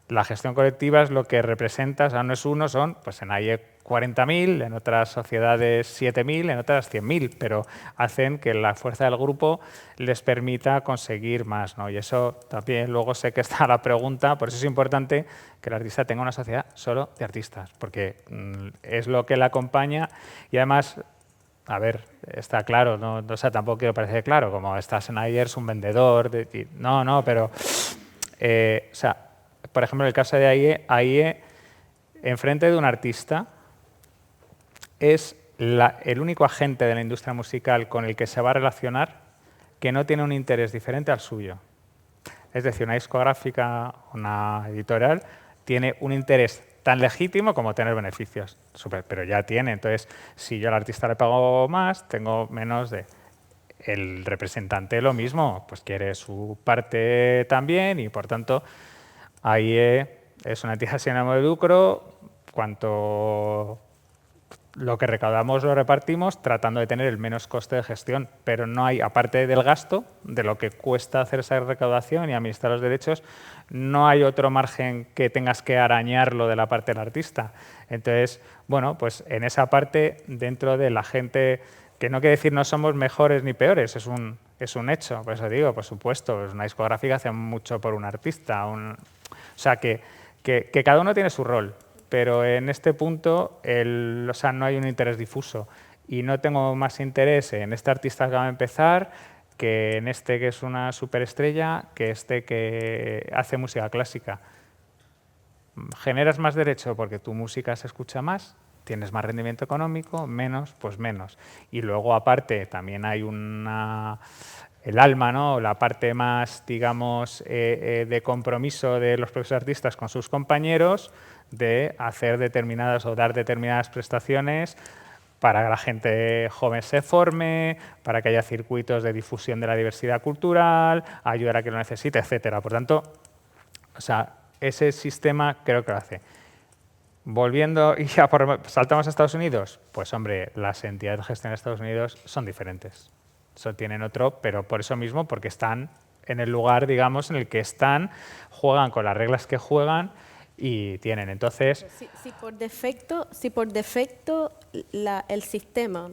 la gestión colectiva es lo que representa, o sea, no es uno, son, pues en AIE 40.000, en otras sociedades 7.000, en otras 100.000, pero hacen que la fuerza del grupo les permita conseguir más, ¿no? Y eso también luego sé que está la pregunta, por eso es importante que el artista tenga una sociedad solo de artistas, porque es lo que le acompaña y además, a ver, está claro, no, o sea, tampoco quiero parecer claro, como estás en AIE, eres un vendedor, no, pero, o sea, por ejemplo, en el caso de AIE, enfrente de un artista, es el único agente de la industria musical con el que se va a relacionar que no tiene un interés diferente al suyo. Es decir, una discográfica, una editorial, tiene un interés tan legítimo como tener beneficios, pero ya tiene. Entonces, si yo al artista le pago más, tengo menos de... El representante lo mismo, pues quiere su parte también y, por tanto, AIE es una entidad sin ánimo de lucro, cuanto lo que recaudamos lo repartimos tratando de tener el menos coste de gestión, pero no hay, aparte del gasto, de lo que cuesta hacer esa recaudación y administrar los derechos, no hay otro margen que tengas que arañarlo de la parte del artista. Entonces, bueno, pues en esa parte, dentro de la gente, que no quiere decir no somos mejores ni peores, es un hecho, por eso digo, por supuesto, pues una discográfica hace mucho por un artista, o sea, que cada uno tiene su rol, pero en este punto o sea, no hay un interés difuso y no tengo más interés en este artista que va a empezar que en este que es una superestrella, que este que hace música clásica. Generas más derecho porque tu música se escucha más, tienes más rendimiento económico, menos, pues menos. Y luego, aparte, también hay el alma, ¿no? La parte más, digamos, de compromiso de los propios artistas con sus compañeros, de hacer determinadas o dar determinadas prestaciones para que la gente joven se forme, para que haya circuitos de difusión de la diversidad cultural, ayudar a que lo necesite, etcétera. Por tanto, o sea, ese sistema creo que lo hace. Volviendo y ya saltamos a Estados Unidos, pues hombre, las entidades de gestión de Estados Unidos son diferentes. Eso tienen otro, pero por eso mismo, porque están en el lugar, digamos, en el que están, juegan con las reglas que juegan y tienen. Entonces, si por defecto el sistema,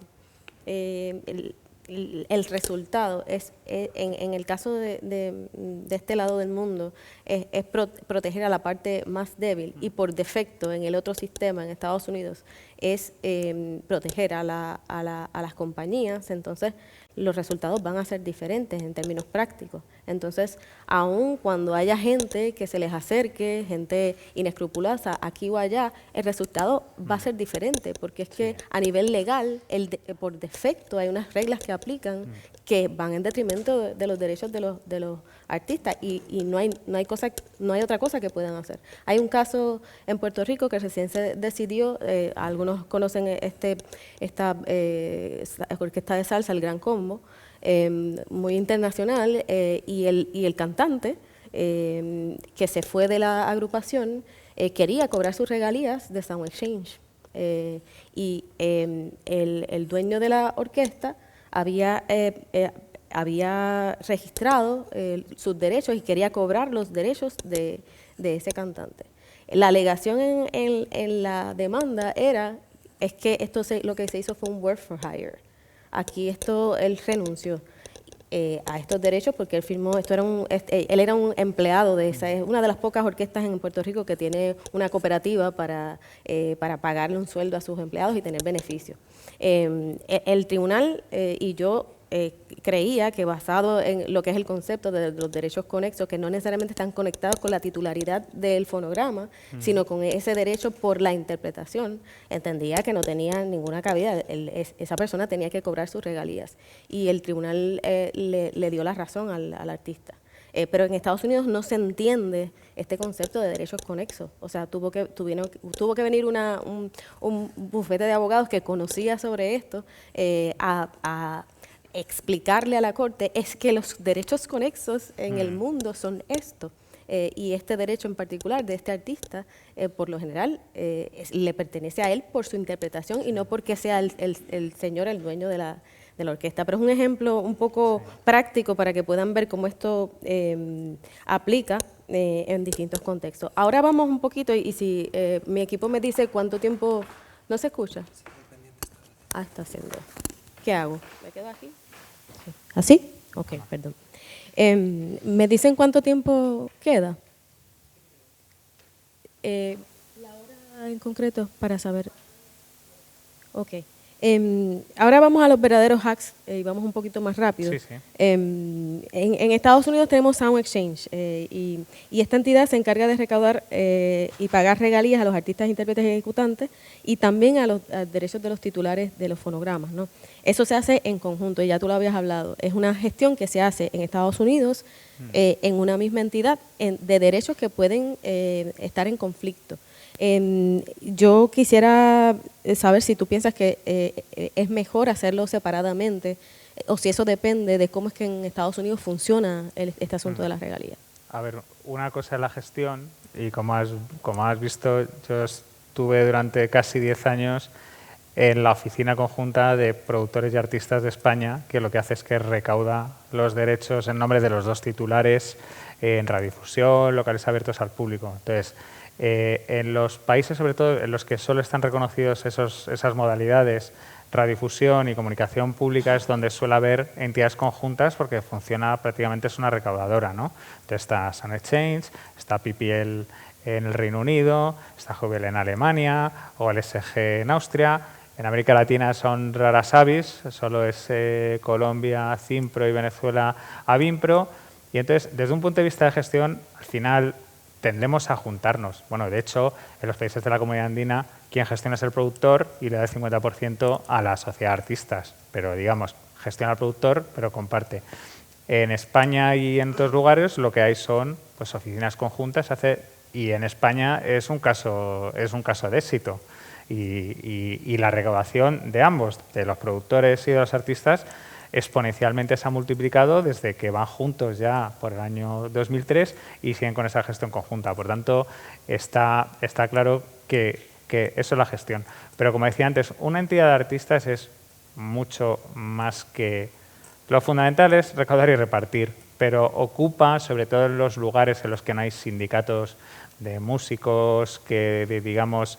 el resultado es en el caso de este lado del mundo es proteger a la parte más débil, y por defecto en el otro sistema en Estados Unidos es proteger a las compañías, entonces los resultados van a ser diferentes en términos prácticos. Entonces, aun cuando haya gente que se les acerque, gente inescrupulosa aquí o allá, el resultado va a ser diferente, porque es que a nivel legal, por defecto, hay unas reglas que aplican que van en detrimento de los derechos de los artistas, y no hay otra cosa que puedan hacer. Hay un caso en Puerto Rico que recién se decidió, algunos conocen esta orquesta de salsa, el Gran Combo, muy internacional, y el cantante que se fue de la agrupación quería cobrar sus regalías de Sound Exchange, y el dueño de la orquesta había había registrado sus derechos y quería cobrar los derechos de ese cantante. La alegación en la demanda es que lo que se hizo fue un work for hire. Aquí él renunció a estos derechos porque él firmó, él era un empleado de esa, es una de las pocas orquestas en Puerto Rico que tiene una cooperativa para pagarle un sueldo a sus empleados y tener beneficios. El tribunal y yo creía que basado en lo que es el concepto de los derechos conexos, que no necesariamente están conectados con la titularidad del fonograma, sino con ese derecho por la interpretación, entendía que no tenía ninguna cabida, esa persona tenía que cobrar sus regalías. Y el tribunal le dio la razón al artista. Pero en Estados Unidos no se entiende este concepto de derechos conexos. O sea, tuvo que venir un bufete de abogados que conocía sobre esto a explicarle a la Corte es que los derechos conexos en el mundo son esto. Y este derecho en particular de este artista, por lo general, le pertenece a él por su interpretación y no porque sea el señor el dueño de la orquesta. Pero es un ejemplo un poco práctico para que puedan ver cómo esto aplica en distintos contextos. Ahora vamos un poquito y si mi equipo me dice cuánto tiempo... ¿No se escucha? Está haciendo. ¿Qué hago? ¿Me quedo aquí? Sí. ¿Así? Ok, perdón. ¿Me dicen cuánto tiempo queda? La hora en concreto para saber. Ok. Ahora vamos a los verdaderos hacks y vamos un poquito más rápido. Sí, sí. En Estados Unidos tenemos Sound Exchange y esta entidad se encarga de recaudar y pagar regalías a los artistas, intérpretes y ejecutantes y también a los derechos de los titulares de los fonogramas, ¿no? Eso se hace en conjunto y ya tú lo habías hablado. Es una gestión que se hace en Estados Unidos en una misma entidad de derechos que pueden estar en conflicto. Yo quisiera saber si tú piensas que es mejor hacerlo separadamente o si eso depende de cómo es que en Estados Unidos funciona este asunto de las regalías. A ver, una cosa es la gestión y como has visto, yo estuve durante casi 10 años en la Oficina Conjunta de Productores y Artistas de España, que lo que hace es que recauda los derechos en nombre de los dos titulares en radiodifusión, locales abiertos al público. Entonces, en los países, sobre todo en los que solo están reconocidos esas modalidades, radiodifusión y comunicación pública, es donde suele haber entidades conjuntas porque funciona prácticamente, es una recaudadora, ¿no? Entonces está Sound Exchange, está PPL en el Reino Unido, está Jubel en Alemania o el SG en Austria. En América Latina son raras avis, solo es Colombia, Cimpro y Venezuela, Avimpro. Y entonces, desde un punto de vista de gestión, al final tendemos a juntarnos. Bueno, de hecho, en los países de la Comunidad Andina, quien gestiona es el productor y le da el 50% a la sociedad de artistas. Pero, digamos, gestiona el productor, pero comparte. En España y en otros lugares lo que hay son pues, oficinas conjuntas y en España es un caso de éxito. Y la recaudación de ambos, de los productores y de los artistas, exponencialmente se ha multiplicado desde que van juntos ya por el año 2003 y siguen con esa gestión conjunta. Por tanto, está claro que eso es la gestión. Pero como decía antes, una entidad de artistas es mucho más que... Lo fundamental es recaudar y repartir, pero ocupa, sobre todo en los lugares en los que no hay sindicatos de músicos que, digamos,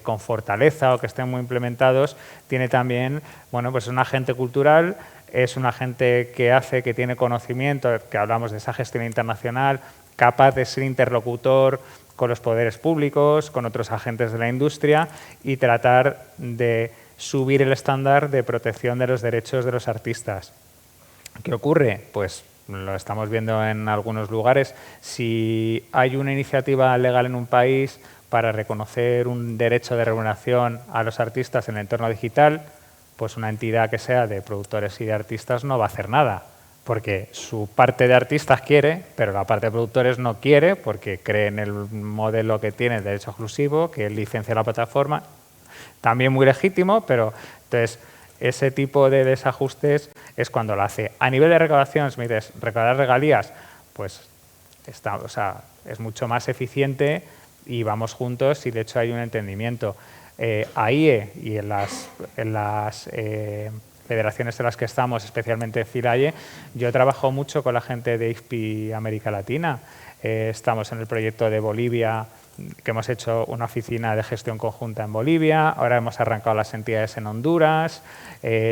con fortaleza o que estén muy implementados, tiene también, bueno, pues un agente cultural, es un agente que tiene conocimiento, que hablamos de esa gestión internacional, capaz de ser interlocutor con los poderes públicos, con otros agentes de la industria y tratar de subir el estándar de protección de los derechos de los artistas. ¿Qué ocurre? Pues lo estamos viendo en algunos lugares. Si hay una iniciativa legal en un país para reconocer un derecho de remuneración a los artistas en el entorno digital, pues una entidad que sea de productores y de artistas no va a hacer nada, porque su parte de artistas quiere, pero la parte de productores no quiere, porque cree en el modelo que tiene de derecho exclusivo, que licencia la plataforma. También muy legítimo, pero entonces ese tipo de desajustes es cuando lo hace. A nivel de recaudación, si me dices, recaudar regalías, pues es mucho más eficiente y vamos juntos y de hecho hay un entendimiento. AIE y en las federaciones en las que estamos, especialmente FIRAIE, yo trabajo mucho con la gente de IFPI América Latina. Estamos en el proyecto de Bolivia, que hemos hecho una oficina de gestión conjunta en Bolivia, ahora hemos arrancado las entidades en Honduras,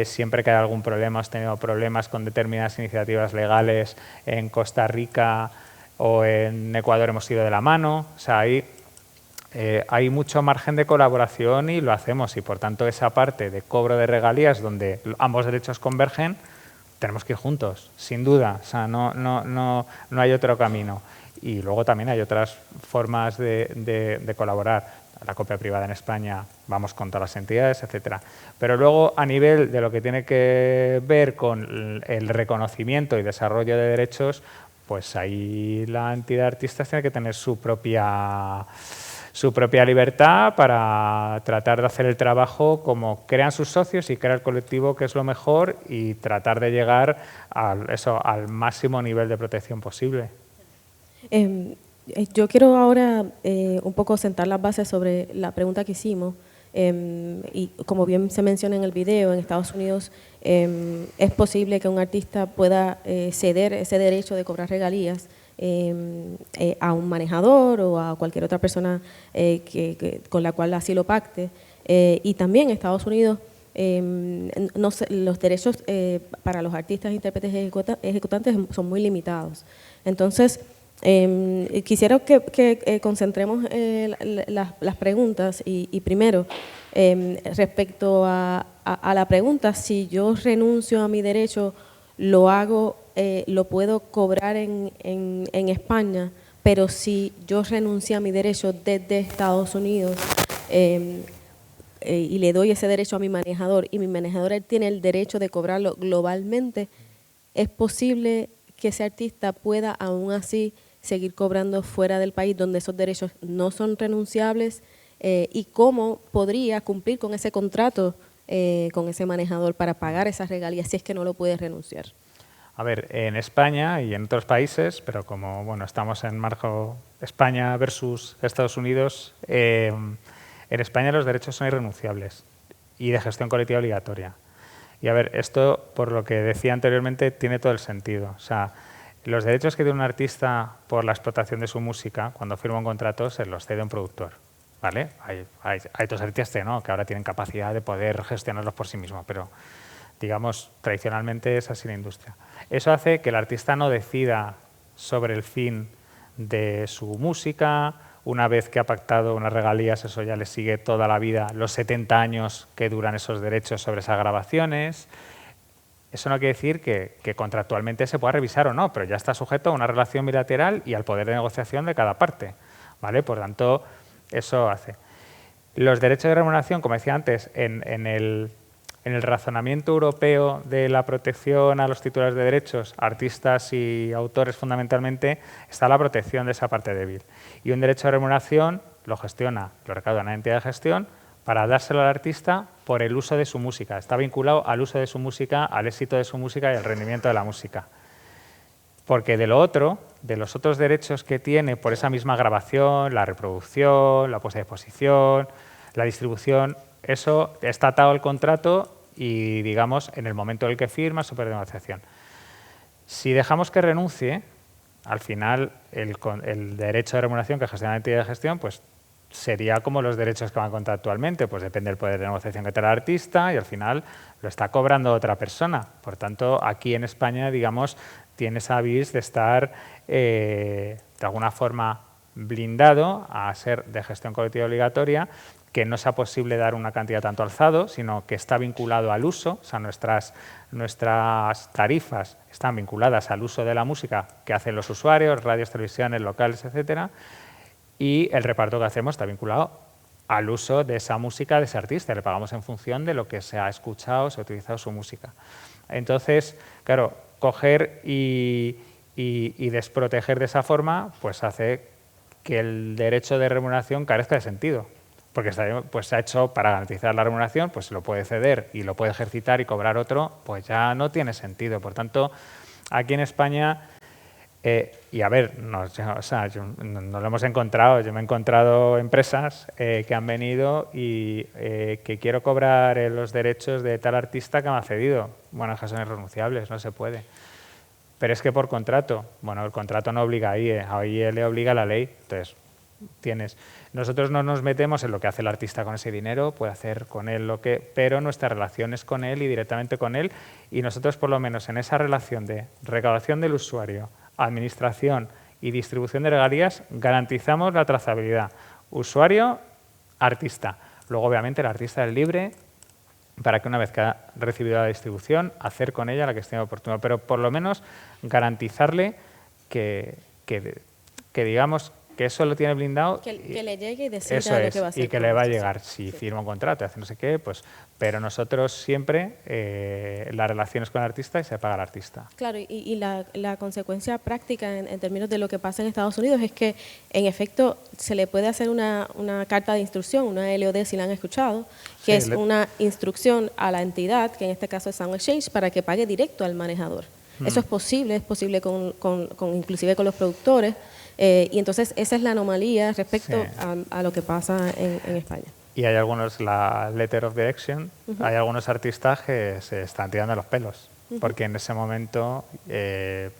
siempre que hay algún problema, hemos tenido problemas con determinadas iniciativas legales en Costa Rica o en Ecuador, hemos ido de la mano. O sea, hay mucho margen de colaboración y lo hacemos, y por tanto esa parte de cobro de regalías donde ambos derechos convergen, tenemos que ir juntos, sin duda. O sea, no hay otro camino. Y luego también hay otras formas de colaborar. La copia privada en España, vamos con todas las entidades, etcétera. Pero luego, a nivel de lo que tiene que ver con el reconocimiento y desarrollo de derechos, pues ahí la entidad de artistas tiene que tener su propia libertad para tratar de hacer el trabajo como crean sus socios y crea el colectivo, que es lo mejor, y tratar de llegar al máximo nivel de protección posible. Yo quiero ahora un poco sentar las bases sobre la pregunta que hicimos. Y como bien se menciona en el video, en Estados Unidos es posible que un artista pueda ceder ese derecho de cobrar regalías a un manejador o a cualquier otra persona con la cual así lo pacte. Y también en Estados Unidos los derechos para los artistas, intérpretes y ejecutantes son muy limitados. Entonces, quisiera que concentremos las preguntas y primero, respecto a la pregunta, si yo renuncio a mi derecho, lo puedo cobrar en España, pero si yo renuncio a mi derecho desde Estados Unidos y le doy ese derecho a mi manejador y mi manejador él tiene el derecho de cobrarlo globalmente, ¿es posible que ese artista pueda aún así seguir cobrando fuera del país donde esos derechos no son renunciables? ¿Y cómo podría cumplir con ese contrato con ese manejador para pagar esas regalías si es que no lo puede renunciar? A ver, en España y en otros países, pero como bueno, estamos en marco España versus Estados Unidos, en España los derechos son irrenunciables y de gestión colectiva obligatoria. Y a ver, esto, por lo que decía anteriormente, tiene todo el sentido. O sea, los derechos que tiene un artista por la explotación de su música, cuando firma un contrato, se los cede un productor, ¿vale? Hay otros artistas que ahora tienen capacidad de poder gestionarlos por sí mismos, pero digamos, tradicionalmente es así la industria. Eso hace que el artista no decida sobre el fin de su música. Una vez que ha pactado unas regalías, eso ya le sigue toda la vida, los 70 años que duran esos derechos sobre esas grabaciones. Eso no quiere decir que contractualmente se pueda revisar o no, pero ya está sujeto a una relación bilateral y al poder de negociación de cada parte, ¿vale? Por tanto, eso hace. Los derechos de remuneración, como decía antes, en el razonamiento europeo de la protección a los titulares de derechos, artistas y autores fundamentalmente, está la protección de esa parte débil. Y un derecho de remuneración lo recauda una entidad de gestión para dárselo al artista por el uso de su música. Está vinculado al uso de su música, al éxito de su música y al rendimiento de la música. Porque de los otros derechos que tiene por esa misma grabación, la reproducción, la puesta a disposición, la distribución, eso está atado al contrato y, digamos, en el momento en el que firma, súper de negociación. Si dejamos que renuncie, al final el derecho de remuneración que gestiona la entidad de gestión, pues sería como los derechos que van contractualmente, pues depende del poder de negociación que tenga el artista y al final lo está cobrando otra persona. Por tanto, aquí en España, digamos, tiene esa vis de estar de alguna forma blindado a ser de gestión colectiva obligatoria, que no sea posible dar una cantidad tanto alzado, sino que está vinculado al uso, o sea, nuestras tarifas están vinculadas al uso de la música que hacen los usuarios, radios, televisiones, locales, etcétera, y el reparto que hacemos está vinculado al uso de esa música de ese artista. Le pagamos en función de lo que se ha escuchado, se ha utilizado su música. Entonces, claro, coger y desproteger de esa forma, pues hace que el derecho de remuneración carezca de sentido. Porque se ha hecho para garantizar la remuneración, pues se lo puede ceder y lo puede ejercitar y cobrar otro, pues ya no tiene sentido. Por tanto, aquí en España Y a ver, nos lo hemos encontrado, yo me he encontrado empresas que han venido y que quiero cobrar los derechos de tal artista que me ha cedido. Bueno, en casos irrenunciables, no se puede. Pero es que por contrato, bueno, el contrato no obliga a IE le obliga la ley. Entonces, nosotros no nos metemos en lo que hace el artista con ese dinero, puede hacer con él pero nuestra relación es con él y directamente con él, y nosotros por lo menos en esa relación de recaudación del usuario, administración y distribución de regalías garantizamos la trazabilidad usuario, artista. Luego obviamente el artista es libre para que una vez que ha recibido la distribución, hacer con ella la que estime oportuna, pero por lo menos garantizarle que digamos que eso lo tiene blindado. Que le llegue y decida eso lo que va a hacer. Y que le va a llegar. Si firma un contrato, hace no sé qué, pues... Pero nosotros siempre, las relaciones con el artista y se paga al artista. Claro, y la consecuencia práctica en términos de lo que pasa en Estados Unidos es que, en efecto, se le puede hacer una carta de instrucción, una LOD si la han escuchado, que es una instrucción a la entidad, que en este caso es Sound Exchange, para que pague directo al manejador. Eso es posible inclusive con los productores. Y entonces esa es la anomalía respecto a lo que pasa en España. Y hay algunos, la letter of direction, hay algunos artistas que se están tirando los pelos, porque en ese momento,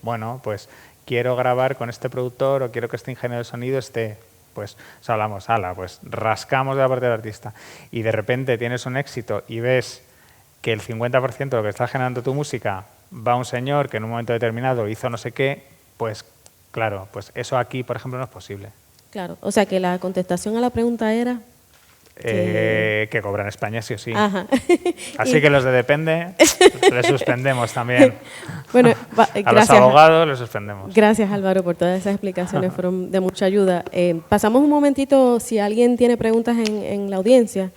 bueno, pues quiero grabar con este productor o quiero que este ingeniero de sonido esté, pues hablamos, pues rascamos de la parte del artista y de repente tienes un éxito y ves que el 50% de lo que está generando tu música va a un señor que en un momento determinado hizo no sé qué, pues claro, pues eso aquí, por ejemplo, no es posible. Claro, o sea que la contestación a la pregunta era... Que cobran en España sí o sí. Ajá. Así que los de Depende les suspendemos también. Bueno, a los abogados les suspendemos. Gracias, Álvaro, por todas esas explicaciones, fueron de mucha ayuda. Pasamos un momentito, si alguien tiene preguntas en la audiencia,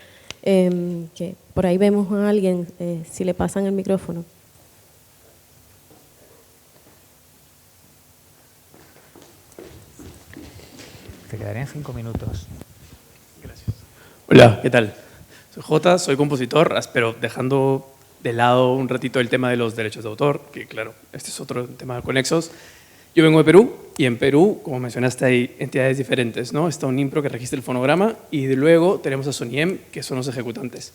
que por ahí vemos a alguien, si le pasan el micrófono. Te quedarían 5 minutos. Gracias. Hola, ¿qué tal? Soy Jota, soy compositor, pero dejando de lado un ratito el tema de los derechos de autor, que claro, este es otro tema conexos. Yo vengo de Perú y en Perú, como mencionaste, hay entidades diferentes, ¿no? Está Unimpro que registra el fonograma y luego tenemos a SONIEM, que son los ejecutantes.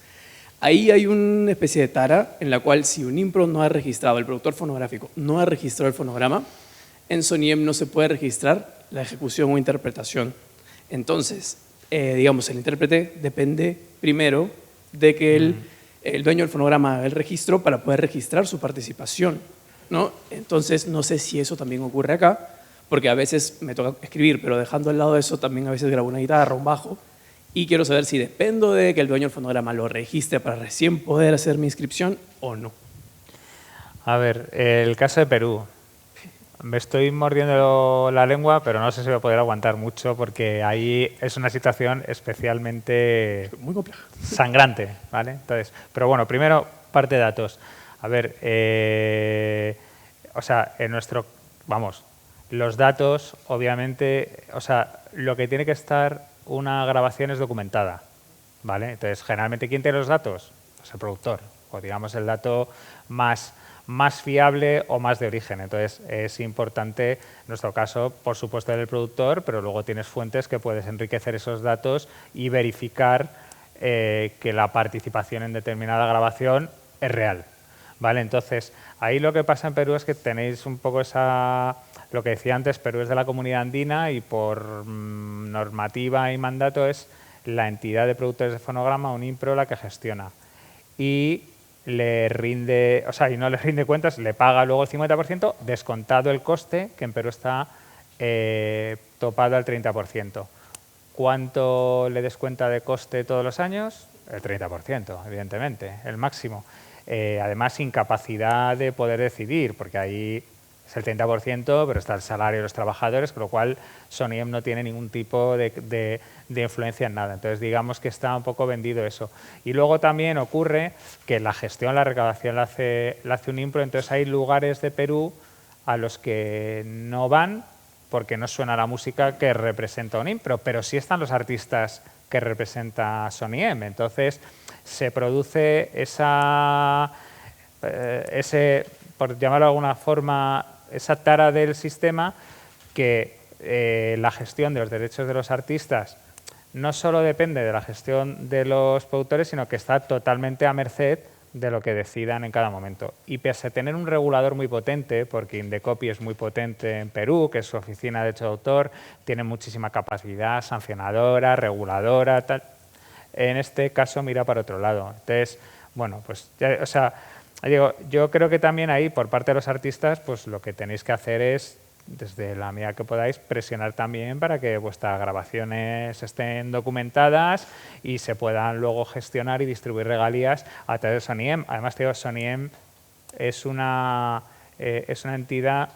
Ahí hay una especie de tara en la cual si Unimpro no ha registrado, el productor fonográfico no ha registrado el fonograma, en SONIEM no se puede registrar la ejecución o interpretación. Entonces, digamos, el intérprete depende primero de que el dueño del fonograma haga el registro para poder registrar su participación, ¿no? Entonces, no sé si eso también ocurre acá, porque a veces me toca escribir, pero dejando al lado eso, también a veces grabo una guitarra, un bajo, y quiero saber si dependo de que el dueño del fonograma lo registre para recién poder hacer mi inscripción o no. A ver, el caso de Perú. Me estoy mordiendo la lengua, pero no sé si voy a poder aguantar mucho porque ahí es una situación especialmente muy compleja, sangrante, ¿vale? Entonces, pero bueno, primero parte de datos. A ver, o sea, los datos, obviamente, o sea, lo que tiene que estar una grabación es documentada, ¿vale? Entonces, generalmente, ¿quién tiene los datos? Pues el productor, o digamos el dato más fiable o más de origen. Entonces, es importante, en nuestro caso, por supuesto, el productor, pero luego tienes fuentes que puedes enriquecer esos datos y verificar que la participación en determinada grabación es real, ¿vale? Entonces, ahí lo que pasa en Perú es que tenéis un poco lo que decía antes, Perú es de la comunidad andina y por normativa y mandato es la entidad de productores de fonograma, Unimpro, la que gestiona. Y le rinde, o sea, y no le rinde cuentas, le paga luego el 50%, descontado el coste, que en Perú está topado al 30%. ¿Cuánto le descuenta de coste todos los años? El 30%, evidentemente, el máximo. Además, incapacidad de poder decidir, porque ahí es el 30%, pero está el salario de los trabajadores, con lo cual SONIEM no tiene ningún tipo de influencia en nada. Entonces, digamos que está un poco vendido eso. Y luego también ocurre que la gestión, la recaudación la hace Unimpro, entonces hay lugares de Perú a los que no van porque no suena la música que representa Unimpro, pero sí están los artistas que representa SONIEM. Entonces, se produce por llamarlo de alguna forma, esa tara del sistema que la gestión de los derechos de los artistas no solo depende de la gestión de los productores, sino que está totalmente a merced de lo que decidan en cada momento. Y pese a tener un regulador muy potente, porque Indecopy es muy potente en Perú, que es su oficina de derecho de autor, tiene muchísima capacidad sancionadora, reguladora, tal. En este caso mira para otro lado. Entonces, bueno, pues, o sea, digo, yo creo que también ahí, por parte de los artistas, pues lo que tenéis que hacer es, desde la medida que podáis, presionar también para que vuestras grabaciones estén documentadas y se puedan luego gestionar y distribuir regalías a través de SonyM. Además, te digo, SonyM es una entidad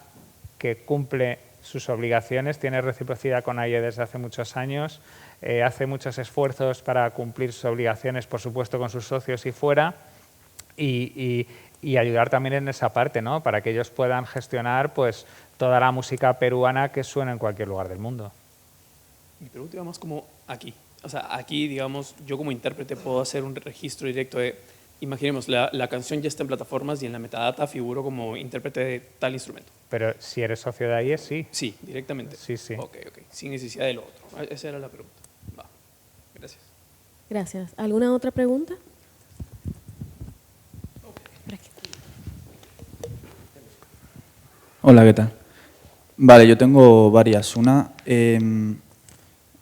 que cumple sus obligaciones, tiene reciprocidad con AIE desde hace muchos años, hace muchos esfuerzos para cumplir sus obligaciones, por supuesto, con sus socios y fuera, y ayudar también en esa parte, ¿no? Para que ellos puedan gestionar pues toda la música peruana que suena en cualquier lugar del mundo. Mi pregunta, digamos, como aquí. O sea, aquí, digamos, yo como intérprete puedo hacer un registro directo de, imaginemos, la canción ya está en plataformas y en la metadata figuro como intérprete de tal instrumento. Pero si eres socio de AIE, sí. Sí, directamente. Sí, sí. Ok, sin necesidad de lo otro. Esa era la pregunta. Va, gracias. Gracias. ¿Alguna otra pregunta? Hola, ¿qué tal? Vale, yo tengo varias. Una,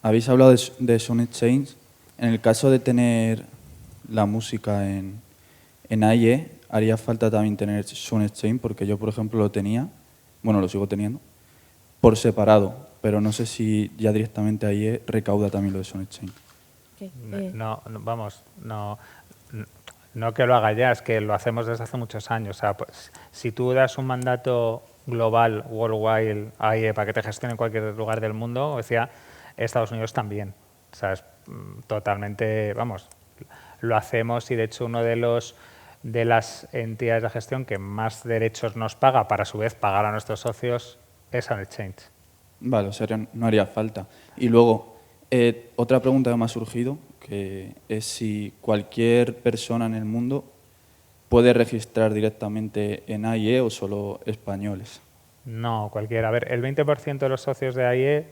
habéis hablado de Sound Exchange. En el caso de tener la música en AIE, haría falta también tener Sound Exchange, porque yo, por ejemplo, lo tenía, bueno, lo sigo teniendo, por separado, pero no sé si ya directamente AIE recauda también lo de Sound Exchange. Okay. No que lo haga ya, es que lo hacemos desde hace muchos años. O sea, pues, si tú das un mandato global, worldwide, AIE, para que te gestione en cualquier lugar del mundo, o decía, Estados Unidos también. O sea, es totalmente, vamos, lo hacemos y de hecho uno de las entidades de gestión que más derechos nos paga para a su vez pagar a nuestros socios es Sound Exchange. Vale, o sea, no haría falta. Y luego, otra pregunta que me ha surgido, que es si cualquier persona en el mundo puede registrar directamente en AIE o solo españoles. No, cualquiera. A ver, el 20% de los socios de AIE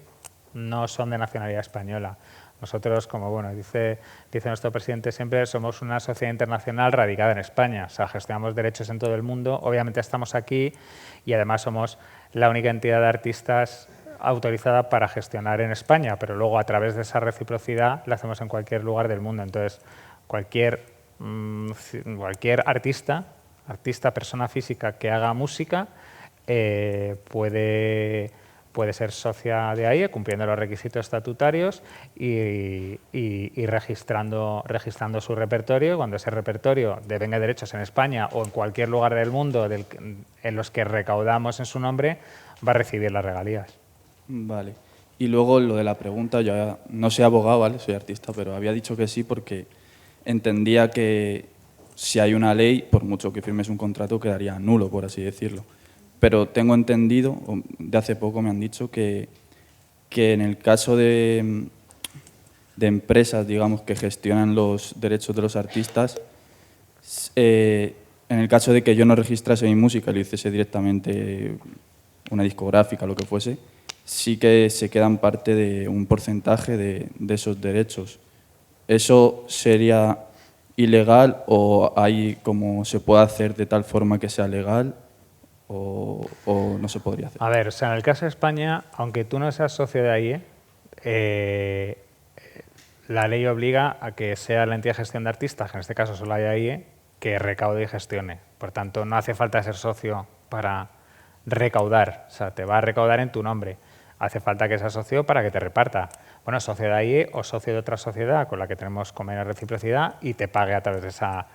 no son de nacionalidad española. Nosotros, como bueno dice nuestro presidente siempre, somos una sociedad internacional radicada en España. O sea, gestionamos derechos en todo el mundo. Obviamente estamos aquí y además somos la única entidad de artistas autorizada para gestionar en España, pero luego a través de esa reciprocidad la hacemos en cualquier lugar del mundo. Entonces, cualquier artista, persona física que haga música, puede ser socia de AIE cumpliendo los requisitos estatutarios y registrando su repertorio. Cuando ese repertorio devenga derechos en España o en cualquier lugar del mundo en los que recaudamos en su nombre, va a recibir las regalías. Vale. Y luego lo de la pregunta, yo no soy abogado, ¿vale? Soy artista, pero había dicho que sí porque entendía que si hay una ley, por mucho que firmes un contrato, quedaría nulo, por así decirlo. Pero tengo entendido, de hace poco me han dicho que en el caso de empresas, digamos, que gestionan los derechos de los artistas, en el caso de que yo no registrase mi música y lo hiciese directamente una discográfica, lo que fuese, sí que se quedan parte de un porcentaje de esos derechos. ¿Eso sería ilegal o hay como se puede hacer de tal forma que sea legal o no se podría hacer? A ver, o sea, en el caso de España, aunque tú no seas socio de AIE, la ley obliga a que sea la entidad de gestión de artistas, que en este caso solo hay AIE, que recaude y gestione. Por tanto, no hace falta ser socio para recaudar, o sea, te va a recaudar en tu nombre. Hace falta que seas socio para que te reparta. Bueno, socio de AIE o socio de otra sociedad con la que tenemos convenio de reciprocidad y te pague a través de esa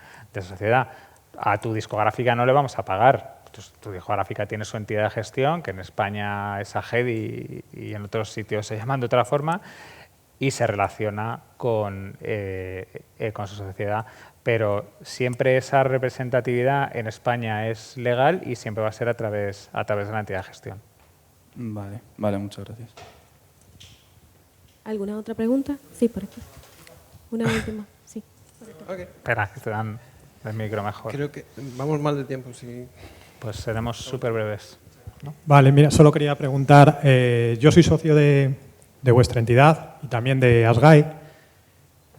sociedad. A tu discográfica no le vamos a pagar. Tu discográfica tiene su entidad de gestión, que en España es AGED y en otros sitios se llaman de otra forma, y se relaciona con su sociedad. Pero siempre esa representatividad en España es legal y siempre va a ser a través de la entidad de gestión. Vale, muchas gracias. ¿Alguna otra pregunta? Sí, por aquí. Una última, sí. Okay. Espera, que te dan el micro mejor. Creo que vamos mal de tiempo, sí. Pues seremos súper breves. ¿no? Vale, mira, solo quería preguntar, yo soy socio de vuestra entidad y también de ASGAE,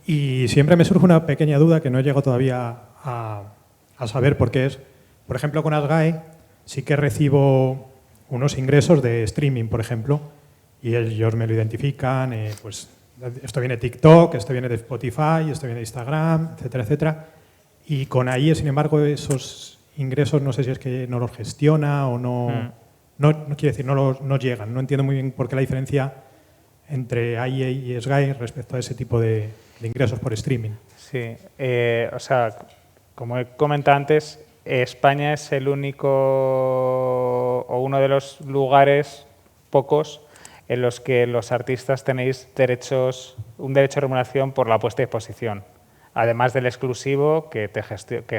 y siempre me surge una pequeña duda que no he llegado todavía a saber por qué es. Por ejemplo, con ASGAE sí que recibo unos ingresos de streaming, por ejemplo, y ellos me lo identifican, pues esto viene de TikTok, esto viene de Spotify, esto viene de Instagram, etcétera, etcétera. Y con ahí, sin embargo, esos ingresos no sé si es que no los gestiona o no, no quiero decir, no llegan. No entiendo muy bien por qué la diferencia entre AIE y SGAE respecto a ese tipo de ingresos por streaming. Sí, o sea, como he comentado antes, España es el único o uno de los lugares, pocos, en los que los artistas tenéis un derecho a remuneración por la puesta de exposición, además del exclusivo que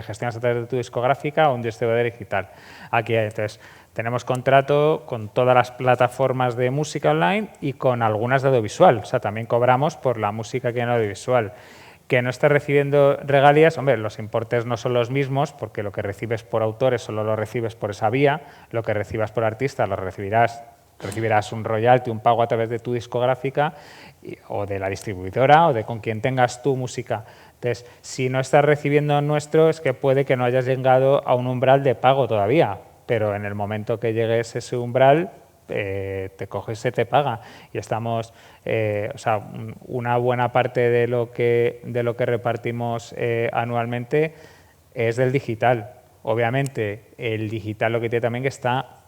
gestionas a través de tu discográfica o un distribuidor digital. Aquí, entonces, tenemos contrato con todas las plataformas de música online y con algunas de audiovisual. O sea, también cobramos por la música que hay en audiovisual. Que no estés recibiendo regalías, hombre, los importes no son los mismos porque lo que recibes por autores solo lo recibes por esa vía, lo que recibas por artistas lo recibirás un royalty, un pago a través de tu discográfica o de la distribuidora o de con quien tengas tu música. Entonces, si no estás recibiendo nuestro, es que puede que no hayas llegado a un umbral de pago todavía, pero en el momento que llegues a ese umbral, te coges, se te paga. Y estamos, o sea, una buena parte de lo que repartimos anualmente es del digital. Obviamente, el digital lo que tiene también que está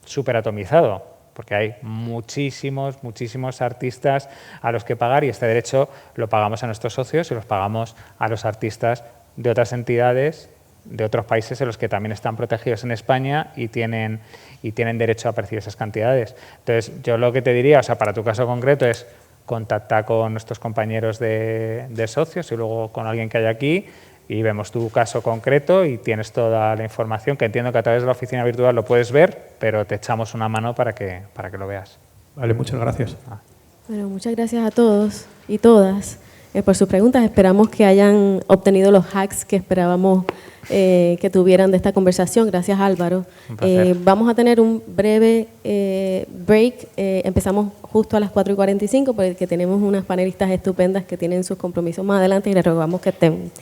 súper atomizado, porque hay muchísimos artistas a los que pagar y este derecho lo pagamos a nuestros socios y los pagamos a los artistas de otras entidades, de otros países en los que también están protegidos en España y tienen derecho a percibir esas cantidades. Entonces, yo lo que te diría, o sea, para tu caso concreto es contactar con nuestros compañeros de socios y luego con alguien que hay aquí y vemos tu caso concreto y tienes toda la información, que entiendo que a través de la oficina virtual lo puedes ver, pero te echamos una mano para que lo veas. Vale, muchas gracias. Bueno, muchas gracias a todos y todas por sus preguntas. Esperamos que hayan obtenido los hacks que esperábamos que tuvieran de esta conversación. Gracias, Álvaro. Vamos a tener un breve break. Empezamos justo a las 4:45 porque tenemos unas panelistas estupendas que tienen sus compromisos más adelante y les rogamos que estén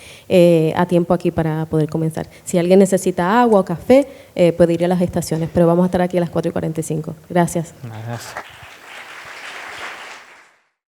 a tiempo aquí para poder comenzar. Si alguien necesita agua o café, puede ir a las estaciones, pero vamos a estar aquí a las 4:45. Gracias. Gracias.